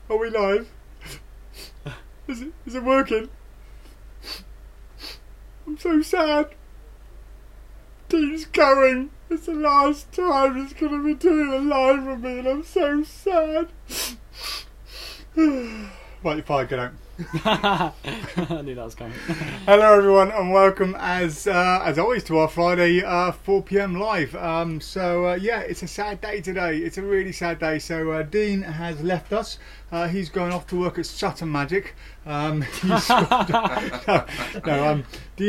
Are we live? Is it working? I'm so sad. Dean's going. It's the last time he's going to be doing a live with me, and I'm so sad. Right, you're fired, get out. I knew that was coming. Hello everyone, and welcome as always to our Friday 4 PM live. Yeah, it's a sad day today. It's a really sad day. So Dean has left us. He's going off to work at Sutton Magic. Dean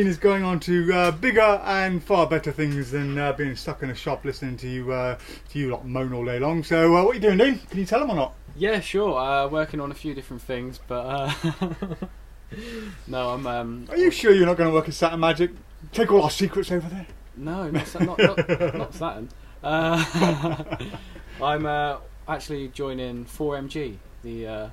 is going on to bigger and far better things than being stuck in a shop listening to you lot moan all day long. So what are you doing, Dean? Can you tell them or not? Yeah, sure. Working on a few different things, but no, I'm. Are you sure you're not going to work at Sutton Magic? Take all our secrets over there. No, not Saturn. I'm actually joining 4MG, the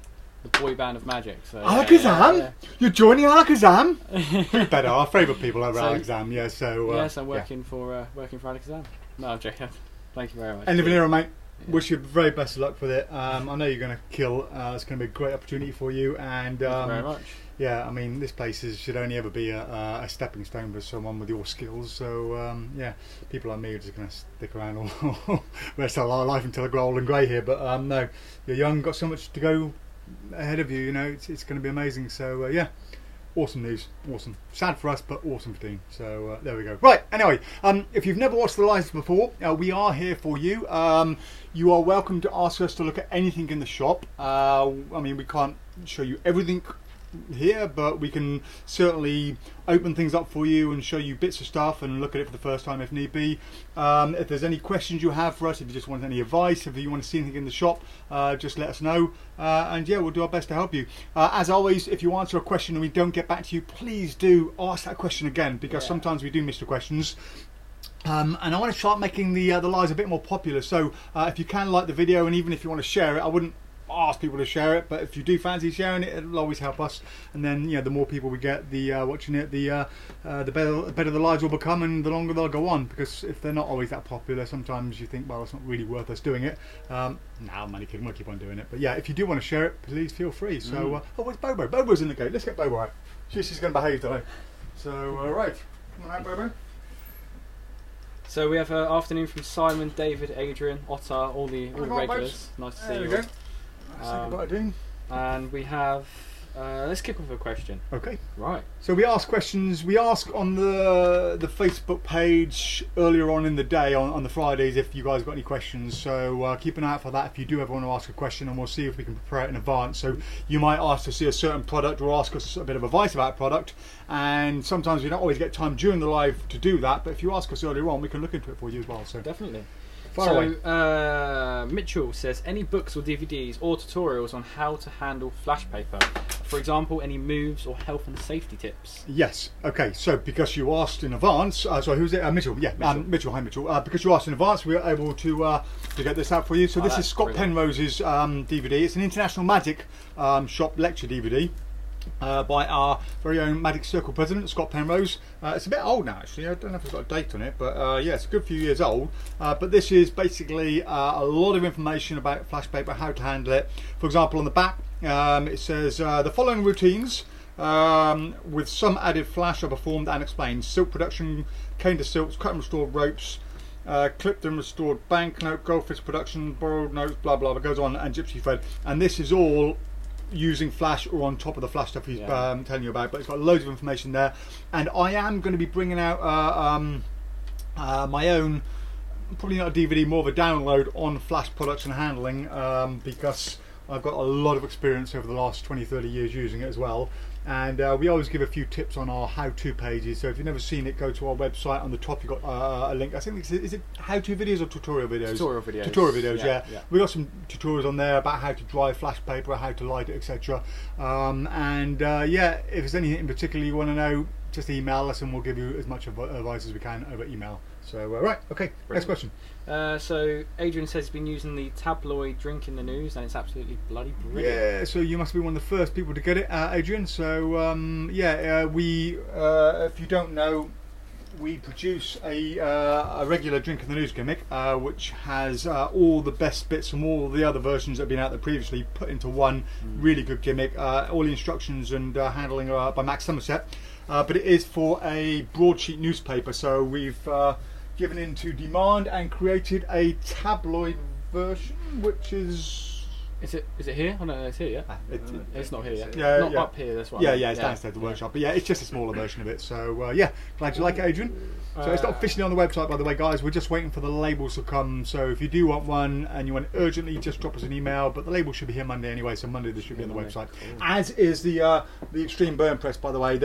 boy band of magic. So Alakazam? Yeah. You're joining Alakazam? Who better? Our favourite people over Alakazam. Yeah. So yes, I'm working for Alakazam. No, I'm joking. Thank you very much. End of an era, mate. Yeah. Wish you the very best of luck with it. I know you're going to kill. It's going to be a great opportunity for you. And thank you very much. Yeah, I mean, this place should only ever be a stepping stone for someone with your skills. So yeah, people like me are just going to stick around all the rest of our life until I grow old and grey here. But no, you're young, got so much to go ahead of you. You know, it's going to be amazing. So yeah. Awesome news, awesome. Sad for us, but awesome for Dean. So there we go. Right, anyway, if you've never watched the lives before, we are here for you. You are welcome to ask us to look at anything in the shop. I mean, we can't show you everything here, but we can certainly open things up for you and show you bits of stuff and look at it for the first time if need be. If there's any questions you have for us, if you just want any advice, if you want to see anything in the shop, just let us know, and yeah, we'll do our best to help you. As always, if you answer a question and we don't get back to you, please do ask that question again, because sometimes we do miss the questions. And I want to start making the lives a bit more popular, so if you can like the video, and even if you want to share it, I wouldn't ask people to share it, but if you do fancy sharing it, it'll always help us. And then, you know, the more people we get, the watching it, the better the lives will become, and the longer they'll go on. Because if they're not always that popular, sometimes you think, well, it's not really worth us doing it. Now, money we'll keep on doing it. But yeah, if you do want to share it, please feel free. So, oh, where's Bobo? Bobo's in the gate. Let's get Bobo out. She's going to behave today. So, right, come on out, Bobo. So we have an afternoon from Simon, David, Adrian, Otter, all the regulars. Nice to see you. There we go. Say goodbye, Dean. And we have let's kick off with a question. Okay. Right. So we ask questions. We ask on the Facebook page earlier on in the day on the Fridays if you guys got any questions. So keep an eye out for that if you do ever want to ask a question, and we'll see if we can prepare it in advance. So you might ask to see a certain product or ask us a bit of advice about a product, and sometimes we don't always get time during the live to do that. But if you ask us earlier on, we can look into it for you as well. So definitely. So Mitchell says, any books or DVDs or tutorials on how to handle flash paper? For example, any moves or health and safety tips? Yes. Okay. So because you asked in advance, so who's it? Mitchell. Yeah. Mitchell. Hi, Mitchell. Because you asked in advance, we were able to get this out for you. So this is Scott Penrose's DVD. It's an International Magic Shop lecture DVD. By our very own Magic Circle president, Scott Penrose. It's a bit old now, actually. I don't know if it's got a date on it, but yeah, it's a good few years old. But this is basically a lot of information about flash paper, how to handle it. For example, on the back, it says the following routines with some added flash are performed and explained: silk production, cane to silks, cut and restored ropes, clipped and restored banknote, goldfish production, borrowed notes, blah blah blah, goes on, and gypsy thread. And this is all using flash or on top of the flash stuff he's telling you about, but it's got loads of information there. And I am going to be bringing out my own, probably not a DVD, more of a download on flash production and handling, because I've got a lot of experience over the last 20-30 years using it as well. And we always give a few tips on our how-to pages, so if you've never seen it, go to our website. On the top you've got a link. I think is it how-to videos or tutorial videos? Tutorial videos. Tutorial videos, yeah. We've got some tutorials on there about how to dry flash paper, how to light it, etc. Yeah, if there's anything in particular you want to know, just email us and we'll give you as much advice as we can over email. So right, okay, brilliant. Next question. So Adrian says he's been using the Tabloid drink in the news, and it's absolutely bloody brilliant. Yeah, so you must be one of the first people to get it, Adrian. So yeah, we if you don't know, we produce a regular drink in the news gimmick, which has all the best bits from all the other versions that have been out there previously put into one really good gimmick. All the instructions and handling are by Max Somerset, but it is for a broadsheet newspaper, so we've given in to demand and created a tabloid version, which is... Is it here? Oh no, it's here. Yeah, it's not here yet. Yeah, not yeah. up here. That's right. Yeah, it's downstairs at the workshop. But yeah, it's just a smaller version of it. So yeah, glad you like it, Adrian. So it's not officially on the website, by the way, guys. We're just waiting for the labels to come. So if you do want one and you want it urgently, just drop us an email. But the label should be here Monday anyway. So Monday this should be on the website. Cool. As is the Extreme Burn Press, by the way.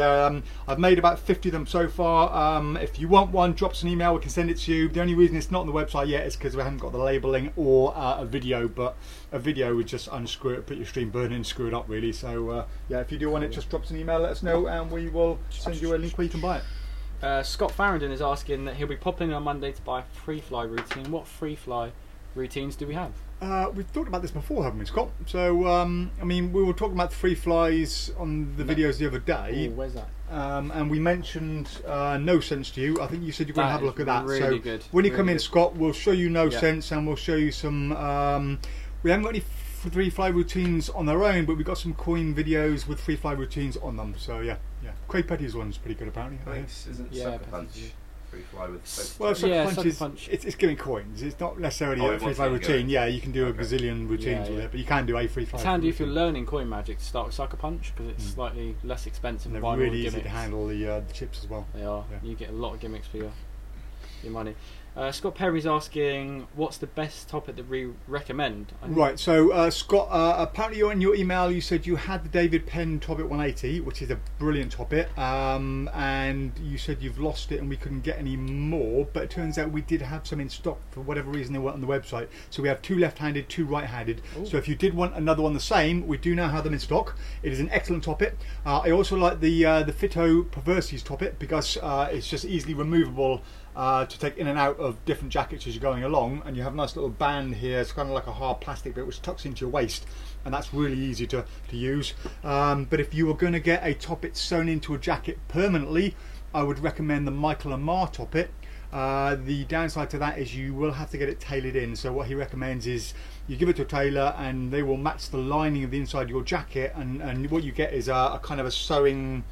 I've made about 50 of them so far. If you want one, drop us an email. We can send it to you. The only reason it's not on the website yet is because we haven't got the labeling or a video. But a video would just unscrew it, put your Extreme Burn in, screw it up really. So yeah, if you do want it, just drop us an email, let us know, and we will send you a link where you can buy it. Scott Farrington is asking that he'll be popping in on Monday to buy a free fly routine. What free fly routines do we have? We've talked about this before, haven't we, Scott? So I mean, we were talking about the free flies on the videos the other day. Ooh, where's that? And we mentioned No Sense to you. I think you said you're going to have a look at that. Really so good. When you really come in, good. Scott, we'll show you No Sense, and we'll show you some. We haven't got any free fly routines on their own, but we've got some coin videos with free fly routines on them. So yeah. Craig Petty's one's pretty good apparently. Isn't Sucker Punch free fly with? Well, Sucker Punch it's giving coins. It's not necessarily a free fly routine. Yeah, you can do a gazillion routines with it, but you can do a free fly. It's handy if you're learning coin magic to start with Sucker Punch because it's slightly less expensive. And they're really easy to handle the chips as well. They are. Yeah. You get a lot of gimmicks for your money. Scott Perry's asking, what's the best topic that we recommend? Right, so Scott, apparently in your email you said you had the David Penn Topic 180, which is a brilliant topic, and you said you've lost it and we couldn't get any more, but it turns out we did have some in stock for whatever reason they weren't on the website. So we have 2 left-handed, 2 right-handed. So if you did want another one the same, we do now have them in stock. It is an excellent topic. I also like the Fito Perversies topic because it's just easily removable to take in and out of different jackets as you're going along, and you have a nice little band here. It's kind of like a hard plastic bit which tucks into your waist, and that's really easy to use. But if you were going to get a toppet sewn into a jacket permanently, I would recommend the Michael Amar toppet. The downside to that is you will have to get it tailored in. So what he recommends is you give it to a tailor and they will match the lining of the inside of your jacket, and what you get is a kind of a sewing.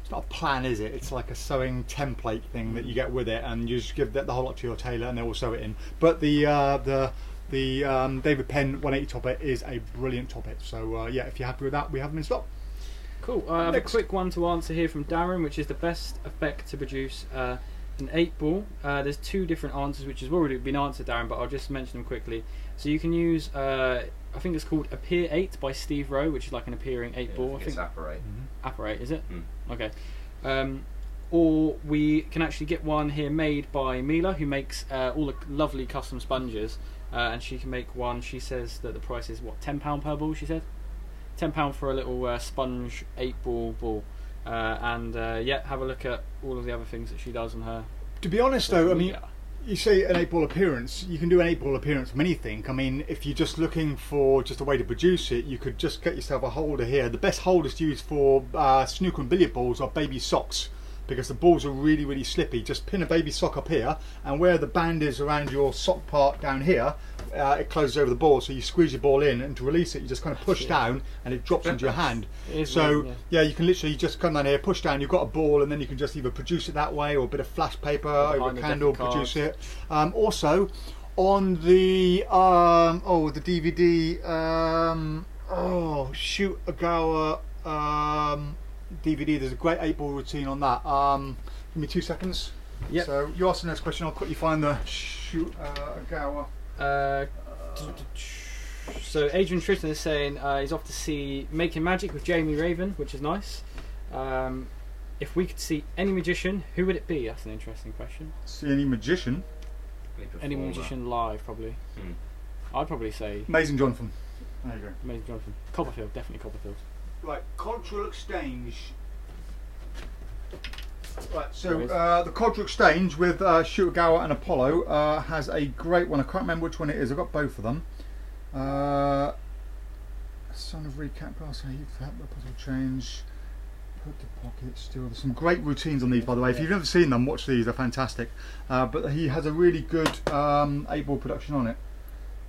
It's not a plan, is it? It's like a sewing template thing that you get with it, and you just give the whole lot to your tailor, and they will sew it in. But the David Penn 180 toppet is a brilliant toppet. So yeah, if you're happy with that, we have them in stock. Cool. I have a quick one to answer here from Darren, which is the best effect to produce an 8-ball. There's 2 different answers, which has already been answered, Darren, but I'll just mention them quickly. So you can use, I think it's called Appear 8 by Steve Rowe, which is like an appearing 8-ball. I think it's Apparate. Apparate, is it? Okay. Or we can actually get one here made by Mila, who makes all the lovely custom sponges, and she can make one. She says that the price is what, £10 per ball, she said? £10 for a little sponge 8-ball ball. Yeah, have a look at all of the other things that she does on her. To be honest though, I mean, you say an 8-ball appearance, you can do an 8-ball appearance from anything. I mean, if you're just looking for just a way to produce it, you could just get yourself a holder here. The best holders to use for snooker and billiard balls are baby socks, because the balls are really, really slippy. Just pin a baby sock up here, and where the band is around your sock part down here, it closes over the ball, so you squeeze your ball in, and to release it you just kind of push down and it drops into your hand. So yeah, you can literally just come down here, push down, you've got a ball, and then you can just either produce it that way, or a bit of flash paper over a candle, produce it. Also on the the DVD Shoot a Gower DVD, there's a great 8-ball routine on that. Give me 2 seconds. Yep. So you asked the next question, I'll quickly find the Shoot a Gower. So Adrian Tristan is saying he's off to see Making Magic with Jamie Raven, which is nice. If we could see any magician, who would it be? That's an interesting question. See any magician? Any magician live, probably. I'd probably say Amazing Jonathan. There you go. Amazing Jonathan. Copperfield, definitely Copperfield. Right, Cultural Exchange. Right, so the Cultural Exchange with Shoot a Gower and Apollo has a great one. I can't remember which one it is. I've got both of them. Son of Recap Glass, Puzzle Change, put the pocket still. There's some great routines on these, by the way. If you've never seen them, watch these. They're fantastic. But he has a really good 8-ball production on it.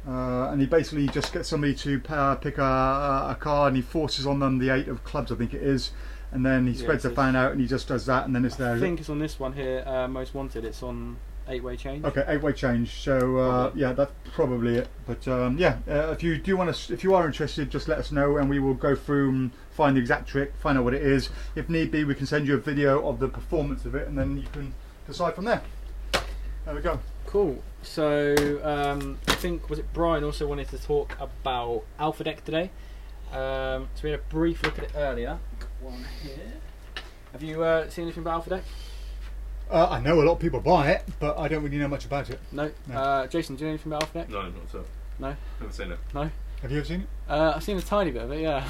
And he basically just gets somebody to pick a card, and he forces on them the 8 of clubs, I think it is, and then he spreads the fan out, and he just does that, and then it's there. I think it's on this one here, Most Wanted. It's on 8-way change. Okay, 8-way change. So yeah, that's probably it. But yeah, if you do want to, if you are interested, just let us know, and we will go through and find the exact trick, find out what it is. If need be, we can send you a video of the performance of it, and then you can decide from there. There we go. Cool. So I think, was it Brian also wanted to talk about Alpha Deck today? So we had a brief look at it earlier. One here. Have you seen anything about Alpha Deck? I know a lot of people buy it, but I don't really know much about it. No. Jason, do you know anything about Alpha Deck? No, not so. No. Never seen it. No. Have you ever seen it? I've seen a tiny bit of it. Yeah.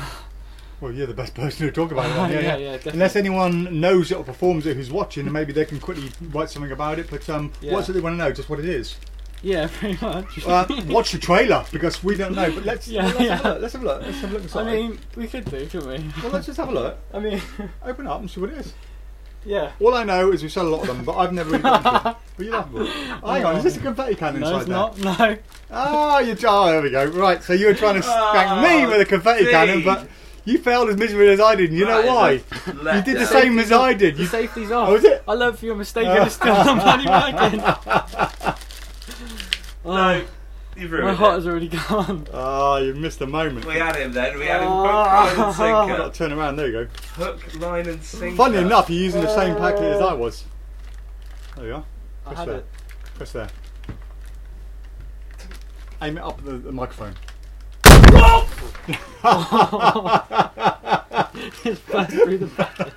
Well, you're the best person to talk about it. Yeah, yeah. Unless anyone knows it or performs it who's watching, and maybe they can quickly write something about it. But what's it they want to know? Just what it is. Yeah, pretty much. Watch the trailer, because we don't know. But let's have a look. Let's have a look. Let's have a look inside. I mean, we could do, couldn't we? Well, let's just have a look. I mean, open it up and see what it is. Yeah. All I know is we sell a lot of them, but I've never really got into it. But you laughable. Hang on, is this a confetti cannon inside there? No, it's not. No. Oh, there we go. Right, so you were trying to spank me with a confetti cannon, but you failed as miserably as I did, and you know why? You did the same as I did. You saved these off. Oh, was it? I love your mistake and it's still not bloody working. No, you've ruined my it. heart has already gone. Oh, you missed a moment. We had him then. We had him hook, line and I've sinker. got to turn around, there you go. Hook, line and sinker. Funny enough, you're using the same packet as I was. There you are. I Press had there. it. Press there. Aim it up at the microphone. It's burst through the packet.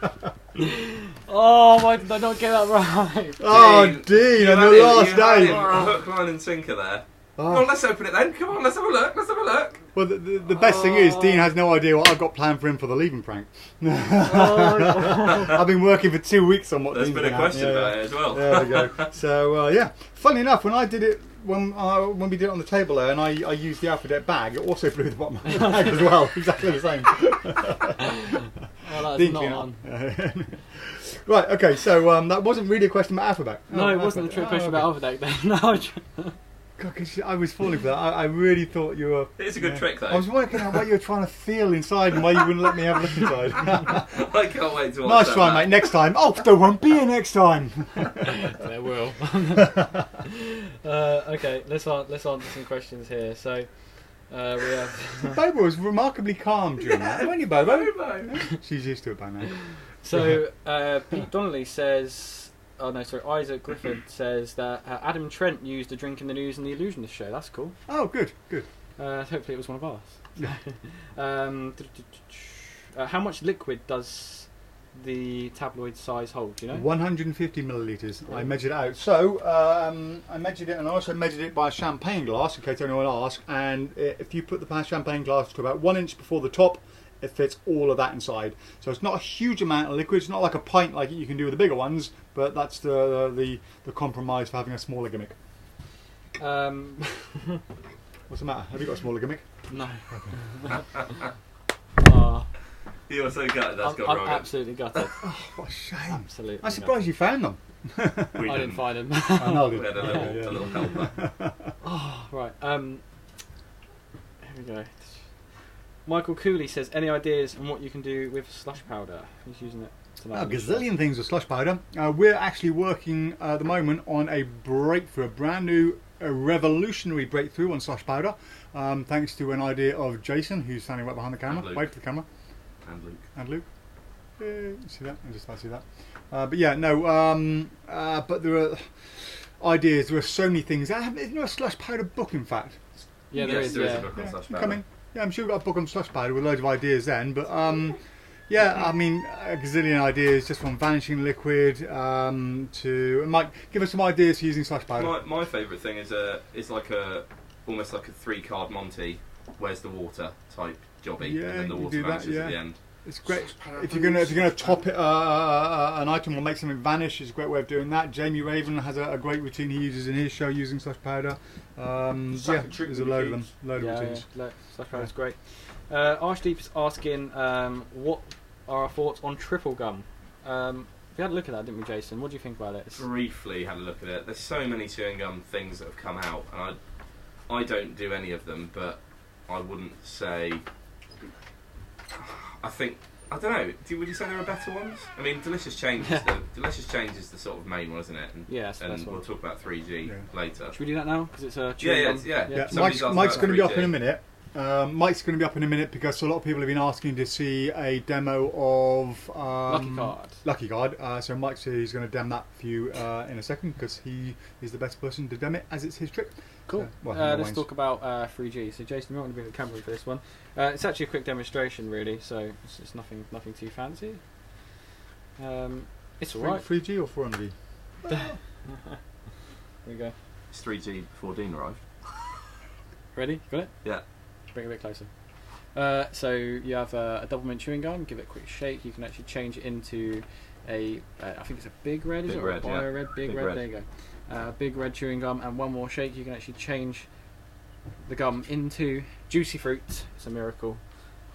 Oh, why did I not get that right? Oh, Dean, on the last day. Hook, line and sinker there. Oh, let's open it then. Come on, let's have a look. Let's have a look. Well, the best thing is, Dean has no idea what I've got planned for him for the leaving prank. I've been working for 2 weeks on what There's Dean's been a question about it as well. There we go. So, yeah. Funny enough, when I did it, when we did it on the table there, and I used the Alpha Deck bag, it also blew the bottom of the bag as well. Exactly the same. Well, that's not on. Right, okay, so that wasn't really a question about Alpha Deck. No, it wasn't a trick question about Alpha Deck then. No. God, 'cause I was falling for that. I really thought you were... It's a good trick though. I was working out what you were trying to feel inside and why you wouldn't let me have a look inside. I can't wait to watch Nice try, mate. Next time. Oh, there won't be a next time. There will. Okay, let's answer some questions here. So, we have... Bobo was remarkably calm during that. Weren't you, Bobo? She's used to it by now. So, Pete Donnelly says... Oh no, sorry. Isaac Griffith says that Adam Trent used a drink in the news in the Illusionist show. That's cool. Oh, good. Hopefully it was one of ours. How much liquid does the tabloid size hold? Do you know? 150 millilitres. I measured it out. So I measured it, and I also measured it by a champagne glass, in case anyone asks. And if you put the champagne glass to about 1 inch before the top, it fits all of that inside. So it's not a huge amount of liquid. It's not like a pint like you can do with the bigger ones, but that's the compromise for having a smaller gimmick. What's the matter? Have you got a smaller gimmick? No. You're so gutted that's gone wrong. I'm absolutely gutted. Oh, what a shame. Absolutely. I'm surprised you found them. I didn't find them. I know. We had a little helper. Oh, right. Here we go. Michael Cooley says, any ideas on what you can do with slush powder? He's using it tonight. A gazillion things with slush powder. We're actually working at the moment on a breakthrough, a brand new, revolutionary breakthrough on slush powder, thanks to an idea of Jason, who's standing right behind the camera. Wait for the camera. And Luke. See that? I just about to see that. But yeah, no. But there are ideas. There are so many things. Isn't there a slush powder book, in fact? Yeah, there is. There is a book on slush powder. Come in. Yeah, I'm sure we've got a book on slush powder with loads of ideas then, but yeah, I mean, a gazillion ideas just from vanishing liquid to... Mike, give us some ideas for using slush powder. My favourite thing is like almost like a 3-card Monty, where's the water type jobby, Yeah, and then the you water do that, vanishes yeah. at the end. It's great. If you're gonna top it an item or make something vanish, it's a great way of doing that. Jamie Raven has a great routine he uses in his show using slush powder. Yeah, there's a load of them. Load of routines. Yeah, slush powder's great. Archdeep is asking what are our thoughts on triple gum. We had a look at that, didn't we, Jason? What do you think about it? Briefly had a look at it. There's so many chewing gum things that have come out, and I don't do any of them, but I wouldn't say. I don't know. Would you say there are better ones? I mean, Delicious Change is the sort of main one, isn't it? And, yeah, and we'll talk about 3G later. Should we do that now? Because it's a yeah. Mike's going to be up in a minute. Mike's going to be up in a minute because a lot of people have been asking to see a demo of Lucky Card. So Mike said he's going to dem that for you in a second because he is the best person to dem it as it's his trick. Cool. Let's talk about 3G. So Jason, you want to bring the camera for this one? It's actually a quick demonstration, really. So it's nothing too fancy. It's alright. 3G or 400G? There we go. It's 3G before Dean arrived. Ready? Got it? Yeah. Bring it a bit closer. So you have a double mint chewing gum. Give it a quick shake. You can actually change it into I think it's a big red. Is it? Or a bio red? Big red. There you go. Big red chewing gum, and one more shake. You can actually change the gum into juicy fruit. It's a miracle.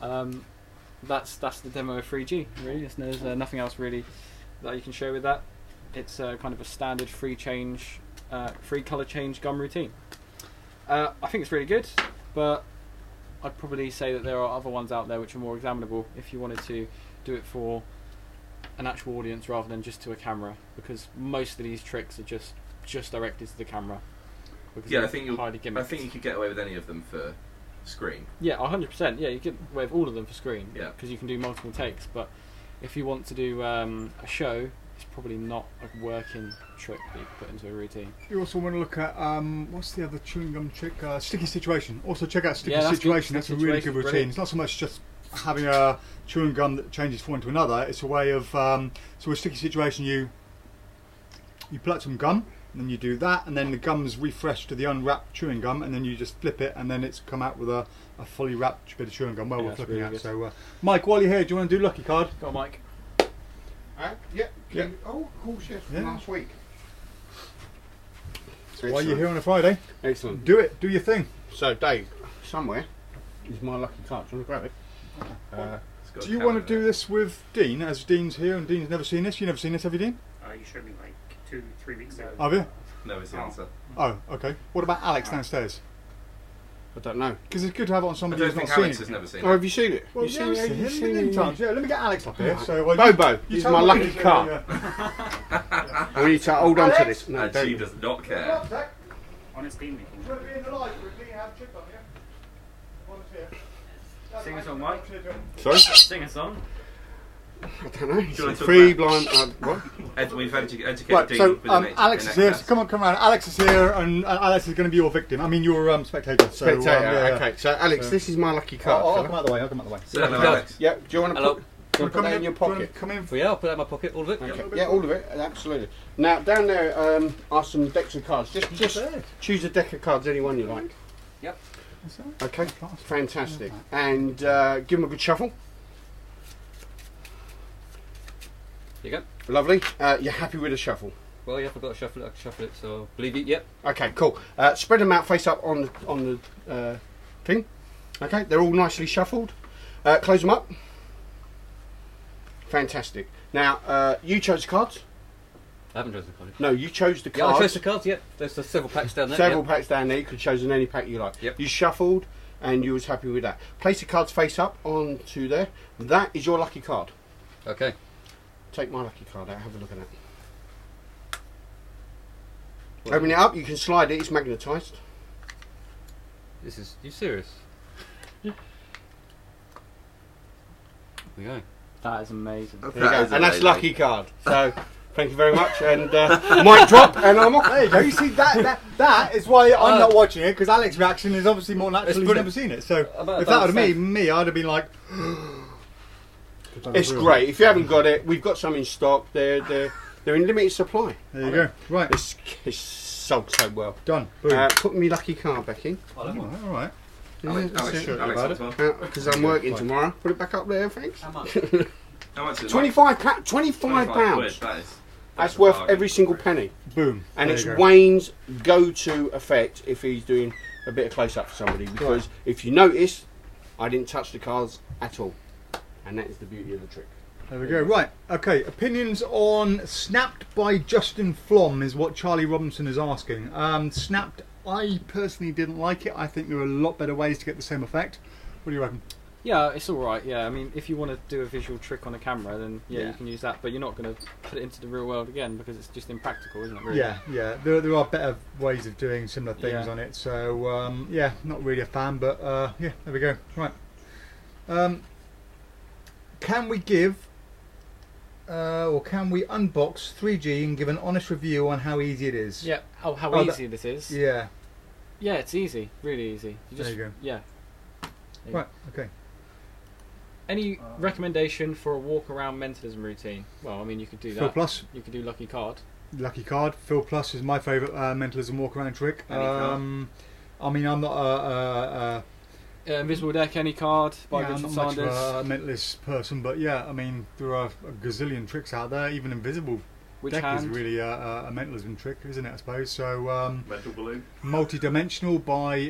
That's the demo of 3G. Really, there's nothing else really that you can show with that. It's kind of a standard free color change gum routine. I think it's really good, but I'd probably say that there are other ones out there which are more examinable if you wanted to do it for an actual audience rather than just to a camera, because most of these tricks are just directed to the camera. Yeah, I think you could get away with any of them for screen. Yeah, 100%. Yeah, you get away with all of them for screen. Yeah, because you can do multiple takes. But if you want to do a show, it's probably not a working trick that you can put into a routine. You also want to look at what's the other chewing gum trick? Sticky Situation. Also check out Sticky Situation. That's a really good routine. Brilliant. It's not so much just having a chewing gum that changes from one to another. It's a way of so with Sticky Situation you pull out some gum and then you do that, and then the gum's refreshed to the unwrapped chewing gum, and then you just flip it, and then it's come out with a fully wrapped bit of chewing gum. Well, we're flipping really out. So Mike, while you're here, do you want to do Lucky Card? Go on, Mike. Yeah. Oh, of course, yes, from last week. While you're here on a Friday, excellent. Do it. Do your thing. So, Dave, somewhere is my lucky card. Do you want to grab it? Do you want to do this with Dean, as Dean's here and Dean's never seen this? You've never seen this, have you, Dean? You showed me like 2-3 weeks ago. Have you? No, it's the answer. Oh, okay. What about Alex downstairs? I don't know. Because it's good to have it on somebody who's not seen Alex it. Has never seen Oh, have you seen it? Well, you've seen it? Yeah, let me get Alex up here. So, Bobo, this is my lucky card. We need to hold on to this. No, she does not care. Honest Dean making. You want to be in the live with me and have a chip on you? Volunteer. Sing a song, Mike. Sorry? Sing a song. I don't know. Free blind. What? We've educated right, Dean. so Alex is here. So come around. Alex is here, and Alex is going to be your victim. I mean, your spectator. So, okay. So Alex, this is my lucky card. I'll come out the way. Hello, Alex. Yeah. Do you want to put that in your pocket? Come in. Yeah, I'll put that in my pocket. All of it. Okay. Yeah, all of it. Absolutely. Now down there are some decks of cards. Just choose a deck of cards, any one you like. Yep. Okay. Fantastic. And give them a good shuffle. There you go. Lovely. You're happy with the shuffle? Well, yeah, if I've got to shuffle it, I can shuffle it, so believe it, yep. Okay, cool. Spread them out face up on the thing. Okay, they're all nicely shuffled. Close them up. Fantastic. Now, you chose the cards? I haven't chosen the cards. No, you chose the cards. Yeah, I chose the cards, yep. There's several packs down there. Several packs down there. You could have chosen any pack you like. Yep. You shuffled and you was happy with that. Place the cards face up onto there. That is your lucky card. Okay. Take my lucky card out, have a look at that. Open it up, you can slide it, it's magnetised. This is... You serious? There we go. That is amazing. There you go. And that's lucky card. So, thank you very much. And mic drop, and I'm off. There you go. You see, that is why I'm not watching it, because Alex's reaction is obviously more natural. He's never seen it. So, if that would have me, I'd have been like... It's great. If you haven't got it, we've got some in stock. They're in limited supply. There you go. Right. It's sold so well. Done. Put me lucky card back in. All right. Alex, because I'm working tomorrow. Put it back up there, thanks. How much is it? £25. That's worth every single penny. Boom. And it's Wayne's go-to effect if he's doing a bit of close-up for somebody. Because if you notice, I didn't touch the cards at all. And that is the beauty of the trick. There we go. Right. Okay. Opinions on Snapped by Justin Flom is what Charlie Robinson is asking. Snapped. I personally didn't like it. I think there are a lot better ways to get the same effect. What do you reckon? Yeah, it's all right. Yeah, I mean, if you want to do a visual trick on a camera, then yeah, you can use that. But you're not going to put it into the real world again because it's just impractical, isn't it? Really? Yeah, yeah. There are better ways of doing similar things on it. So yeah, not really a fan, but yeah, there we go. Right. Can we give or can we unbox 3G and give an honest review on how easy it is? Yeah. Oh, how easy this is. Yeah. Yeah, it's easy. Really easy. You just, there you go. Yeah. Right. Okay. Any recommendation for a walk around mentalism routine? Well, I mean, you could do that. Phil Plus. You could do Lucky Card. Lucky Card. Phil Plus is my favourite mentalism walk around trick. I mean, I'm not Invisible Deck, any card by I'm Richard not Sanders. much of a mentalist person, but yeah, I mean, there are a gazillion tricks out there. Even Invisible Which Deck hand? is really a mentalism trick, isn't it? I suppose. So Metal balloon. multi-dimensional by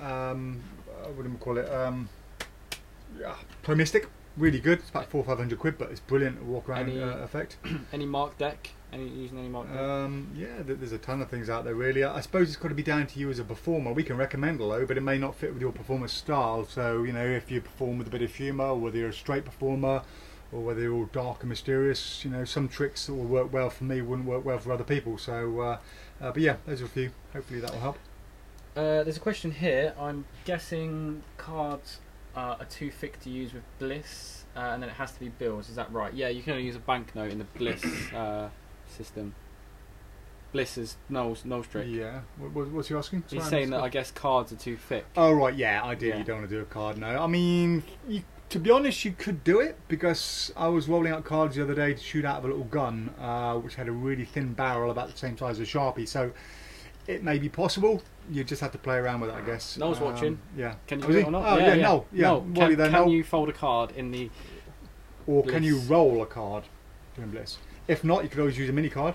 what do we call it? Pro-Mystic. Really good. It's about £400-500, but it's brilliant walk around effect. Any mark deck? Using any mark deck? Yeah, there's a ton of things out there really. I suppose it's got to be down to you as a performer. We can recommend a load, but it may not fit with your performance style. So, you know, if you perform with a bit of humour, or whether you're a straight performer, or whether you're all dark and mysterious, you know, some tricks that will work well for me wouldn't work well for other people. So, but yeah, those are a few. Hopefully that will help. There's a question here. I'm guessing cards are too thick to use with Bliss, and then it has to be bills. Is that right? Yeah, you can only use a banknote in the Bliss system. Bliss is Noel's trick. Yeah. What's he asking? He's saying that I guess cards are too thick. Oh right, yeah. Ideally, you don't want to do a card. No, I mean, to be honest, you could do it because I was rolling out cards the other day to shoot out of a little gun, which had a really thin barrel about the same size as a Sharpie. So it may be possible. You just have to play around with it, I guess. Noel's watching. Yeah. Can you do it or not? Oh yeah, Noel. Yeah. Noel, can you fold a card in the Or Bliss? can you roll a card during Bliss? If not, you could always use a mini card.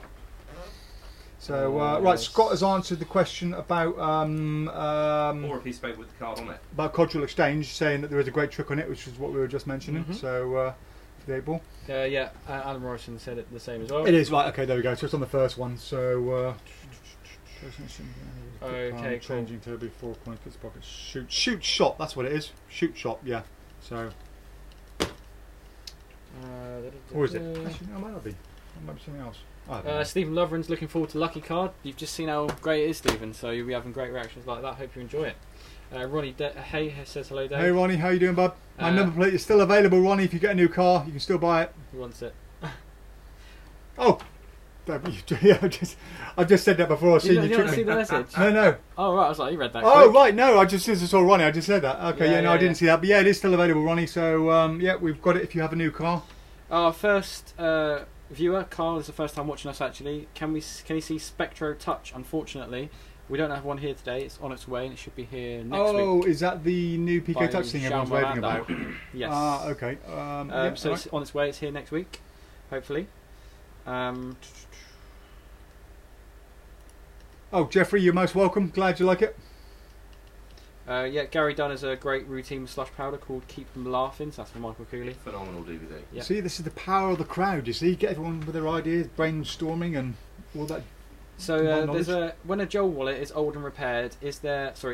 So right, Scott has answered the question about Or a piece of paper with the card on it. about cultural exchange, saying that there is a great trick on it, which is what we were just mentioning. So for the 8-ball. yeah, Alan Morrison said it the same as well. It is right. Okay, there we go. So it's on the first one. So Okay, cool. changing to be 4 coins, puts pocket. Shoot shot. That's what it is. Shoot shot. Yeah. So or is it? Actually, no, it might not be. It might be something else. I don't know. Stephen Lovren's looking forward to Lucky Card. You've just seen how great it is, Stephen, so you'll be having great reactions like that. Hope you enjoy it. Ronnie Hay says hello, Dave. Hey Ronnie, how you doing, bud? My number plate is still available, Ronnie. If you get a new car, you can still buy it. Who wants it? Oh, yeah, I've just said that before. You don't see the message? No. Oh right, I was like, you read that. Oh quick. right, no, I just saw Ronnie. I just said that. Okay, Yeah, I didn't see that, but yeah, it is still available, Ronnie. So yeah, we've got it. If you have a new car. Our first viewer, Carl, is the first time watching us. Actually, can he see Spectro Touch? Unfortunately, we don't have one here today. It's on its way, and it should be here next week. Oh, is that the new PK By Touch thing everyone's Jean raving about? Yes. Ah, okay. Yeah, so right. it's on its way. It's here next week, hopefully. Oh, Jeffrey, you're most welcome. Glad you like it. Yeah, Gary Dunn has a great routine with Slush Powder called Keep Them Laughing. So that's from Michael Cooley. Phenomenal DVD. Yeah. See, this is the power of the crowd. You see, get everyone with their ideas, brainstorming, and all that. So knowledge. when a Joel wallet is old and repaired,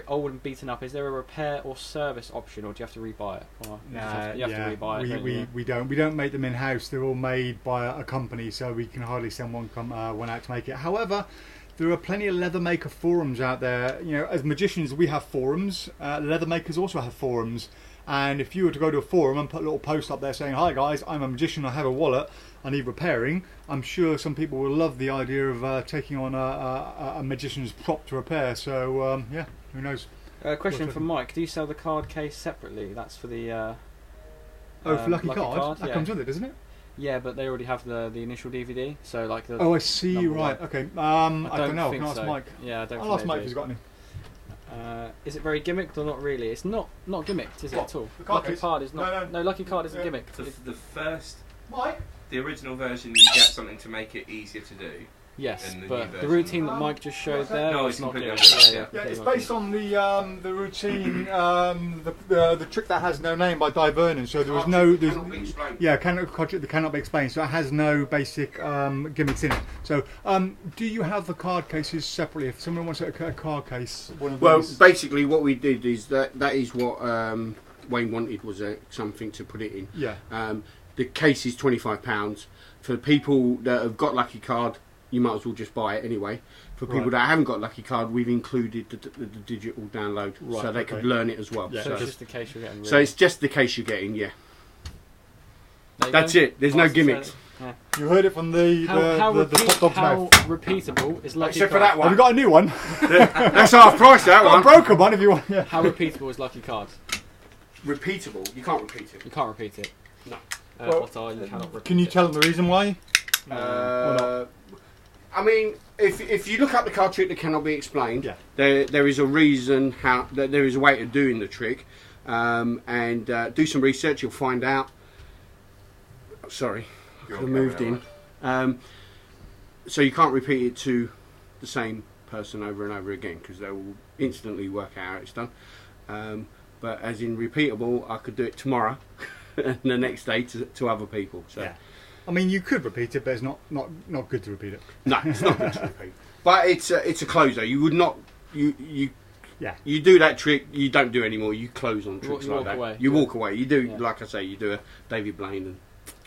old and beaten up? Is there a repair or service option, or do you have to rebuy it? Or you have to rebuy it. We don't make them in house. They're all made by a company, so we can hardly send one out to make it. However, there are plenty of leather maker forums out there. You know, as magicians, we have forums. Leather makers also have forums. And if you were to go to a forum and put a little post up there saying, "Hi guys, I'm a magician. I have a wallet. I need repairing," I'm sure some people will love the idea of taking on a magician's prop to repair. So yeah, who knows? Question from Mike: do you sell the card case separately? That's for the for Lucky Card? That yeah. comes with it, doesn't it? Yeah, but they already have the initial DVD, so like the. Oh, I see. number Right. one. Okay. I don't know. think Can I ask so. Mike? Yeah, I don't. I'll ask think Mike they if he's do. got any. Is it very gimmicked or not really? It's not gimmicked, is it What? at all? The card Lucky case? Card is not. No. No, Lucky Card isn't gimmicked. The first, Mike. the original version, you get something to make it easier to do. Yes, in the new but the version. routine that Mike just showed there No, was it's not completely good. different, Yeah, it's based on the routine, the trick that has no name by Di Vernon. So there was no, there's, that cannot be explained. So it has no basic gimmicks in it. So do you have the card cases separately? If someone wants a card case, one of Well, these. basically, what we did is that is what Wayne wanted, was something to put it in. Yeah. The case is £25. For people that have got Lucky Card, you might as well just buy it anyway. For people Right. that haven't got Lucky Card, we've included the digital download, Right, so they okay. could learn it as well. Yeah, So it's okay. just the case you're getting. So it's just the case you're getting, yeah. There you That's go. it. There's no Nice and gimmicks. Yeah. You heard it from the PropDog's how mouth. repeatable is Lucky Except for Card? that one. Have you got a new one? That's half price, that Got a one. broken one if you want. Yeah. How repeatable is Lucky Card? Repeatable. You can't repeat it. You can't repeat it. No. Well, Ottar, you cannot repeat Can you it. tell them the reason why? I mean, if you look up the card trick that cannot be explained, Yeah. there is a reason there is a way to doing the trick, and do some research. You'll find out. Sorry, I could have moved in. So you can't repeat it to the same person over and over again, because they will instantly work out how it's done. But as in repeatable, I could do it tomorrow and the next day to other people. So. Yeah. I mean, you could repeat it, but it's not good to repeat it. No, it's not good to repeat. But it's a closer. You would not you Yeah. you do that trick. You don't do anymore. You close on tricks You like walk that. away. You Yeah. walk away. You do Yeah. like I say. You do a David Blaine and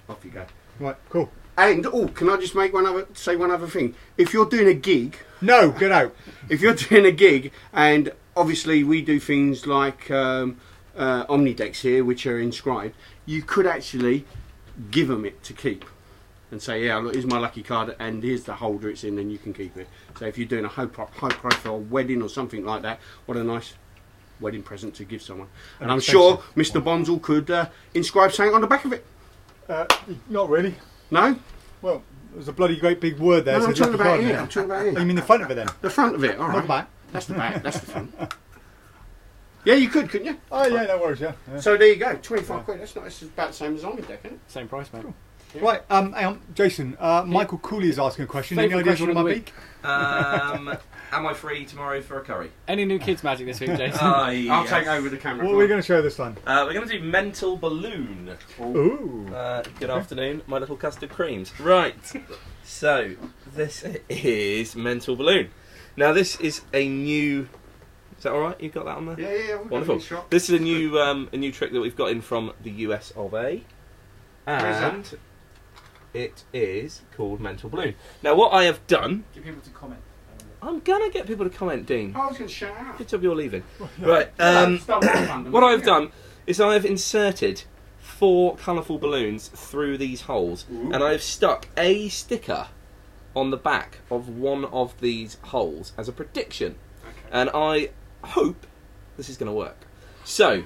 off you go. Right. Cool. And can I just make one other thing? If you're doing a gig, No, get out. if you're doing a gig, and obviously we do things like Omnidecks here, which are inscribed, you could actually give them it to keep. And say, yeah, look, here's my lucky card, and here's the holder it's in, and you can keep it. So if you're doing a high-profile wedding or something like that, what a nice wedding present to give someone. And I'm sure Mr. Bonzel could inscribe something on the back of it. Not really. No? Well, there's a bloody great big word there. No, I'm says talking lucky about card, here. yeah. I'm talking about Oh, you here. mean the front of it then? The front of it, all Not right. the back. That's the back. That's the front. Yeah, you could, couldn't you? Oh yeah, no worries. Yeah. So there you go, 25 quid. That's about the same as Omnideck, isn't it? Same price, mate. Right. Hang on, Jason. Michael Cooley is asking a question. Any Favourite ideas what it question might of the be? week. Am I free tomorrow for a curry? Any new kids magic this week, Jason? I'll take over the camera. What are we going to show this time? We're going to do mental balloon. Ooh. Good afternoon, my little custard creams. Right, so this is mental balloon. Now this is a new. Is that all right? You've got that on there. Yeah. Wonderful. This is a new trick that we've got in from the US of A, and it is called mental balloon. Now what I have done, Get people to comment. I'm gonna get people to comment, Dean. I was going to shout out. Good job you're leaving. Right. What I've done is I've inserted 4 colourful balloons through these holes, and I've stuck a sticker on the back of one of these holes as a prediction. Okay. And I hope this is going to work. So,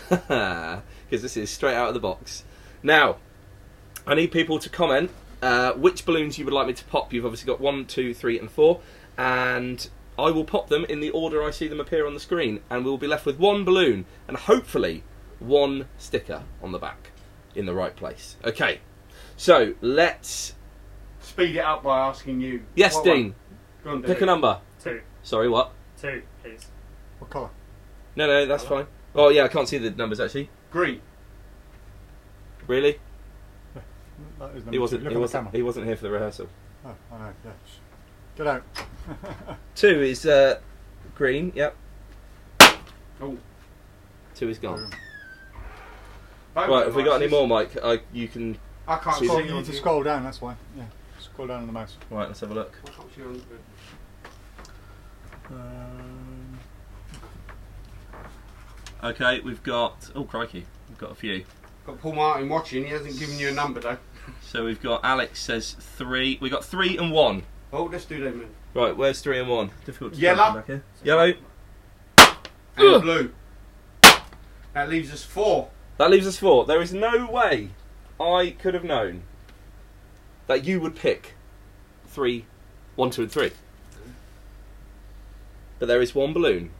because this is straight out of the box. Now, I need people to comment which balloons you would like me to pop. You've obviously got 1, 2, 3 and 4. And I will pop them in the order I see them appear on the screen. And we'll be left with 1 balloon and hopefully 1 sticker on the back in the right place. Okay, so let's... Speed it up by asking you. Yes, What Dean, Go on, pick Dean. a number. 2. Sorry, what? 2, please. What colour? No, that's fine. Oh, yeah, I can't see the numbers, actually. Green. Really? That is number He wasn't. two. Look He at the wasn't. camera. He wasn't here for the rehearsal. Oh, I know. Yeah. Get out. 2 is green. Yep. Oh. 2 is gone. Boom. Right. Have we got any more, Mike? You can. I can't Scroll, see you on need to the- scroll down. That's why. Yeah. Scroll down on the mouse. Right. Let's have a look. I can't see on the- Okay, we've got. Oh, crikey! We've got a few. Got Paul Martin watching. He hasn't given you a number though. So we've got Alex says 3. We got 3 and 1. Oh, let's do that, man. Right. Where's 3 and 1? Difficult to Yellow. tell from back here. Yellow. And blue. That leaves us 4. That leaves us 4. There is no way I could have known that you would pick 3, 1, 2 and 3. But there is 1 balloon.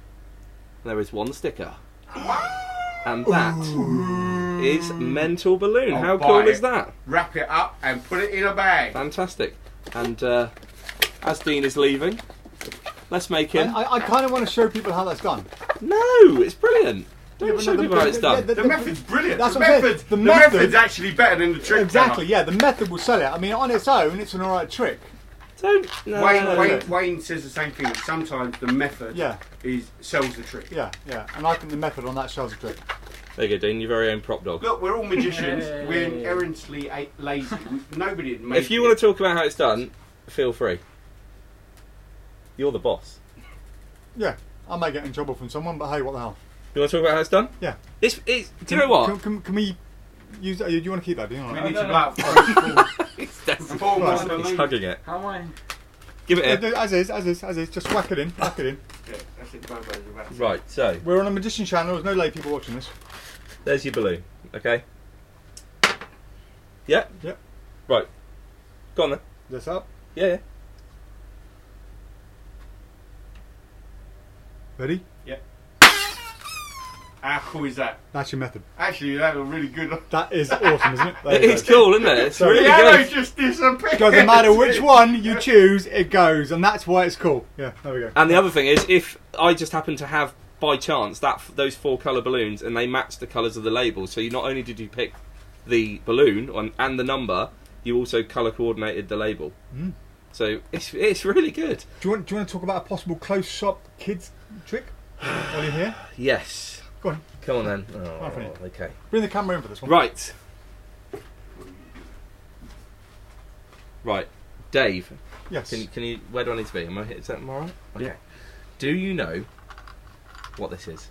There is 1 sticker. And that is mental balloon. I'll How buy cool it. is that? Wrap it up and put it in a bag. Fantastic. And as Dean is leaving. Let's make him. I kind of want to show people how that's done. No, it's brilliant. Don't show people how it's done. The method's brilliant. That's the what I'm saying. method, The the method- method's actually better than the trick. Exactly, yeah, the method will sell it. I mean, on its own, it's an alright trick. Don't. No. Wayne says the same thing. Sometimes the method sells the trick. Yeah, and I think the method on that sells the trick. There you go, Dean. Your very own prop dog. Look, we're all magicians. We're inherently lazy. Nobody would make If you want to talk about how it's done, feel free. You're the boss. Yeah, I may get in trouble from someone, but hey, what the hell? You want to talk about how it's done? Yeah. Do you know what? Can we use that? Do you want to keep that? Do you We want need no, to no. blow It's desperate. Right. He's hugging it. How am I? Give it to... As is. Just whack it in. Yeah, that's it. Bow bows about it. Right, so We're on a magician channel. There's no lay people watching this. there's your balloon. Okay. Yeah? Yep. Right. Go on then. This up. Yeah. Ready? How cool is that? That's your method. Actually, that was really good. That is awesome, isn't it? There It you is go. cool, isn't it? It's So really The arrow good. just disappeared. Doesn't matter which one you choose, it goes, and that's why it's cool. Yeah, there we go. And the other thing is, if I just happen to have, by chance, those 4 colour balloons and they match the colours of the label, so you not only did you pick the balloon and the number, you also colour coordinated the label. Mm. So it's really good. Do you want to talk about a possible close-up kids trick while you're here? Yes. Go on. Come on then. Right, Oh, okay. Bring the camera in for this one. Right. Right. Dave, Yes. can you? Where do I need to be? Is that alright? Okay. Do you know what this is?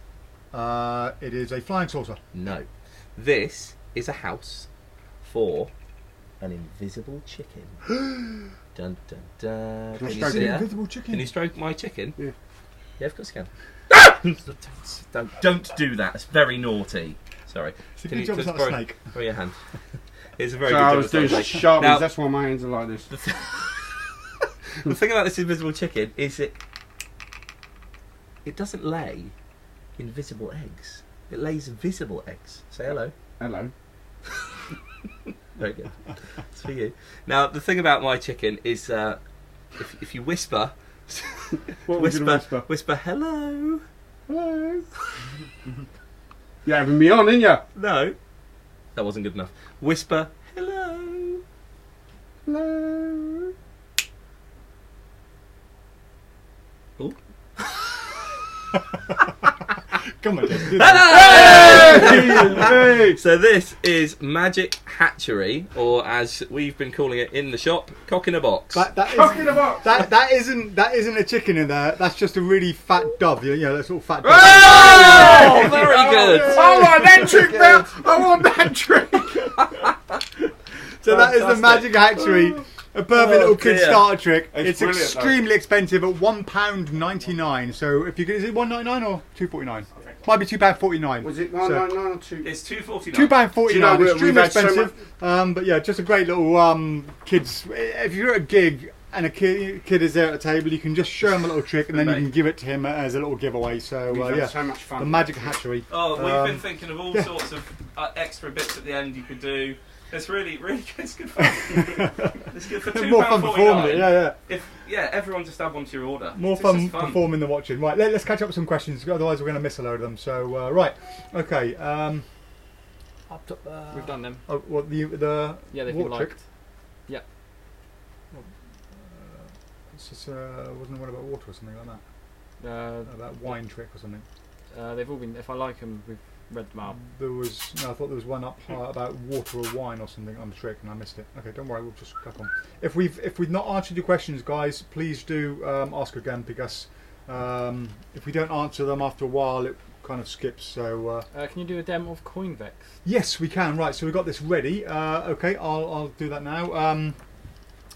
It is a flying saucer. No. This is a house for an invisible chicken. Dun dun dun. Can I Can you stroke see it? her? Invisible chicken. Can you stroke my chicken? Yeah. Yeah, of course you can. Don't do that. It's very naughty. Sorry. It's a Can good you job it's just not a throw- snake. Throw your hand. It's a very So good I job. was it's not doing a snake. sharpies. Now- That's why my hands are like this. The thing about this invisible chicken is it doesn't lay invisible eggs. It lays visible eggs. Say hello. Hello. Very good. It's for you. Now the thing about my chicken is if you whisper, What was you gonna whisper hello. Hello. You're having me on, ain't you? No, that wasn't good enough. Whisper hello. Hello. Ooh. Come on, Jess, do that. Hey! So this is Magic Hatchery, or as we've been calling it in the shop, cock in a box. That Cock in the box. that isn't a chicken in there. That's just a really fat dove. You know, that sort of fat dove. Oh, very good. I want that trick now. I want that trick. So that is the Fantastic. Magic Hatchery. A perfect little kid dear. starter trick. It's It's brilliant, extremely expensive at £1.99. So if you could, is it £1.99 or £2.49? Might be £2.49. Was it So- 199 or 2? It's £2.49. £2.49. Do you know, we've extremely had so expensive. But yeah, just a great little kids. If you're at a gig and a kid is there at a table, you can just show him a little trick and then you can give it to him as a little giveaway. So We've had yeah, so much fun. the Magic Hatchery. Oh, we've Um, been thinking of all yeah. sorts of extra bits at the end you could do. It's really good. It's good fun. It's good for £2.49. More fun performing it. Yeah. Everyone just add one to your order. More It's fun, just fun. performing than watching. Right, let's catch up with some questions. Otherwise, we're going to miss a load of them. So right, okay. Up to, We've done them. Oh, what the Yeah, they've water been trick? liked. Yeah. It's just, wasn't one about water or something like that? About wine trick or something. They've all been. If I like them, we've read them out. There was no. I thought there was one up about water or wine or something on the trick, and I missed it. Okay, don't worry. We'll just crack on. If we've not answered your questions, guys, please do ask again because if we don't answer them after a while, it kind of skips. So Can you do a demo of Coinvex? yes, we can. Right, so we've got this ready. Okay, I'll do that now.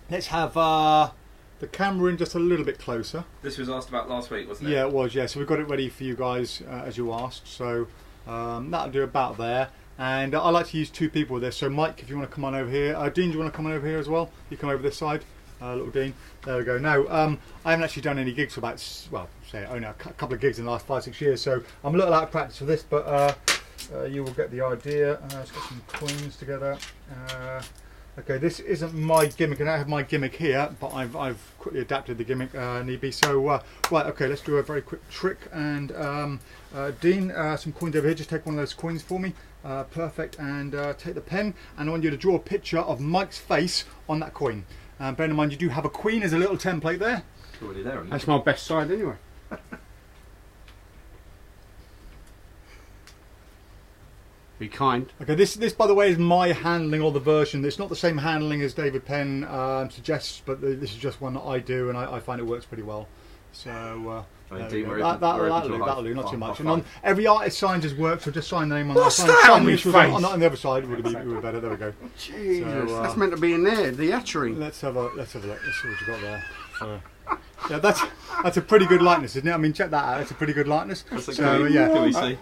Let's have the camera in just a little bit closer. This was asked about last week, wasn't it? Yeah, it was. Yeah, so we've got it ready for you guys as you asked. So that'll do about there. And I like to use 2 people with this. So Mike, if you want to come on over here. Dean, do you want to come on over here as well? You come over this side. Little Dean. There we go. Now, I haven't actually done any gigs for about, say only a couple of gigs in the last 5-6 years. So I'm a little out of practice for this, but you will get the idea. Let's get some coins together. Okay, this isn't my gimmick, and I have my gimmick here, but I've quickly adapted the gimmick need be. So, right, okay, let's do a very quick trick. And Dean, some coins over here. Just take one of those coins for me. Perfect. And take the pen, and I want you to draw a picture of Mike's face on that coin. Bear in mind, you do have a queen as a little template there. It's already there. That's my best side anyway. Be kind. Okay, this by the way is my handling of the version. It's not the same handling as David Penn suggests, but this is just one that I do, and I find it works pretty well. So that'll do, not too much. And on every artist signs his work, so just sign the name on What's that. that on his on face? the other side would be better. There we go. Jesus, So, that's meant to be in there. The etchering. Let's have a look. Let's see what you got there. Yeah, that's a pretty good likeness, isn't it? I mean, check that out. That's a pretty good likeness. So yeah, can we see?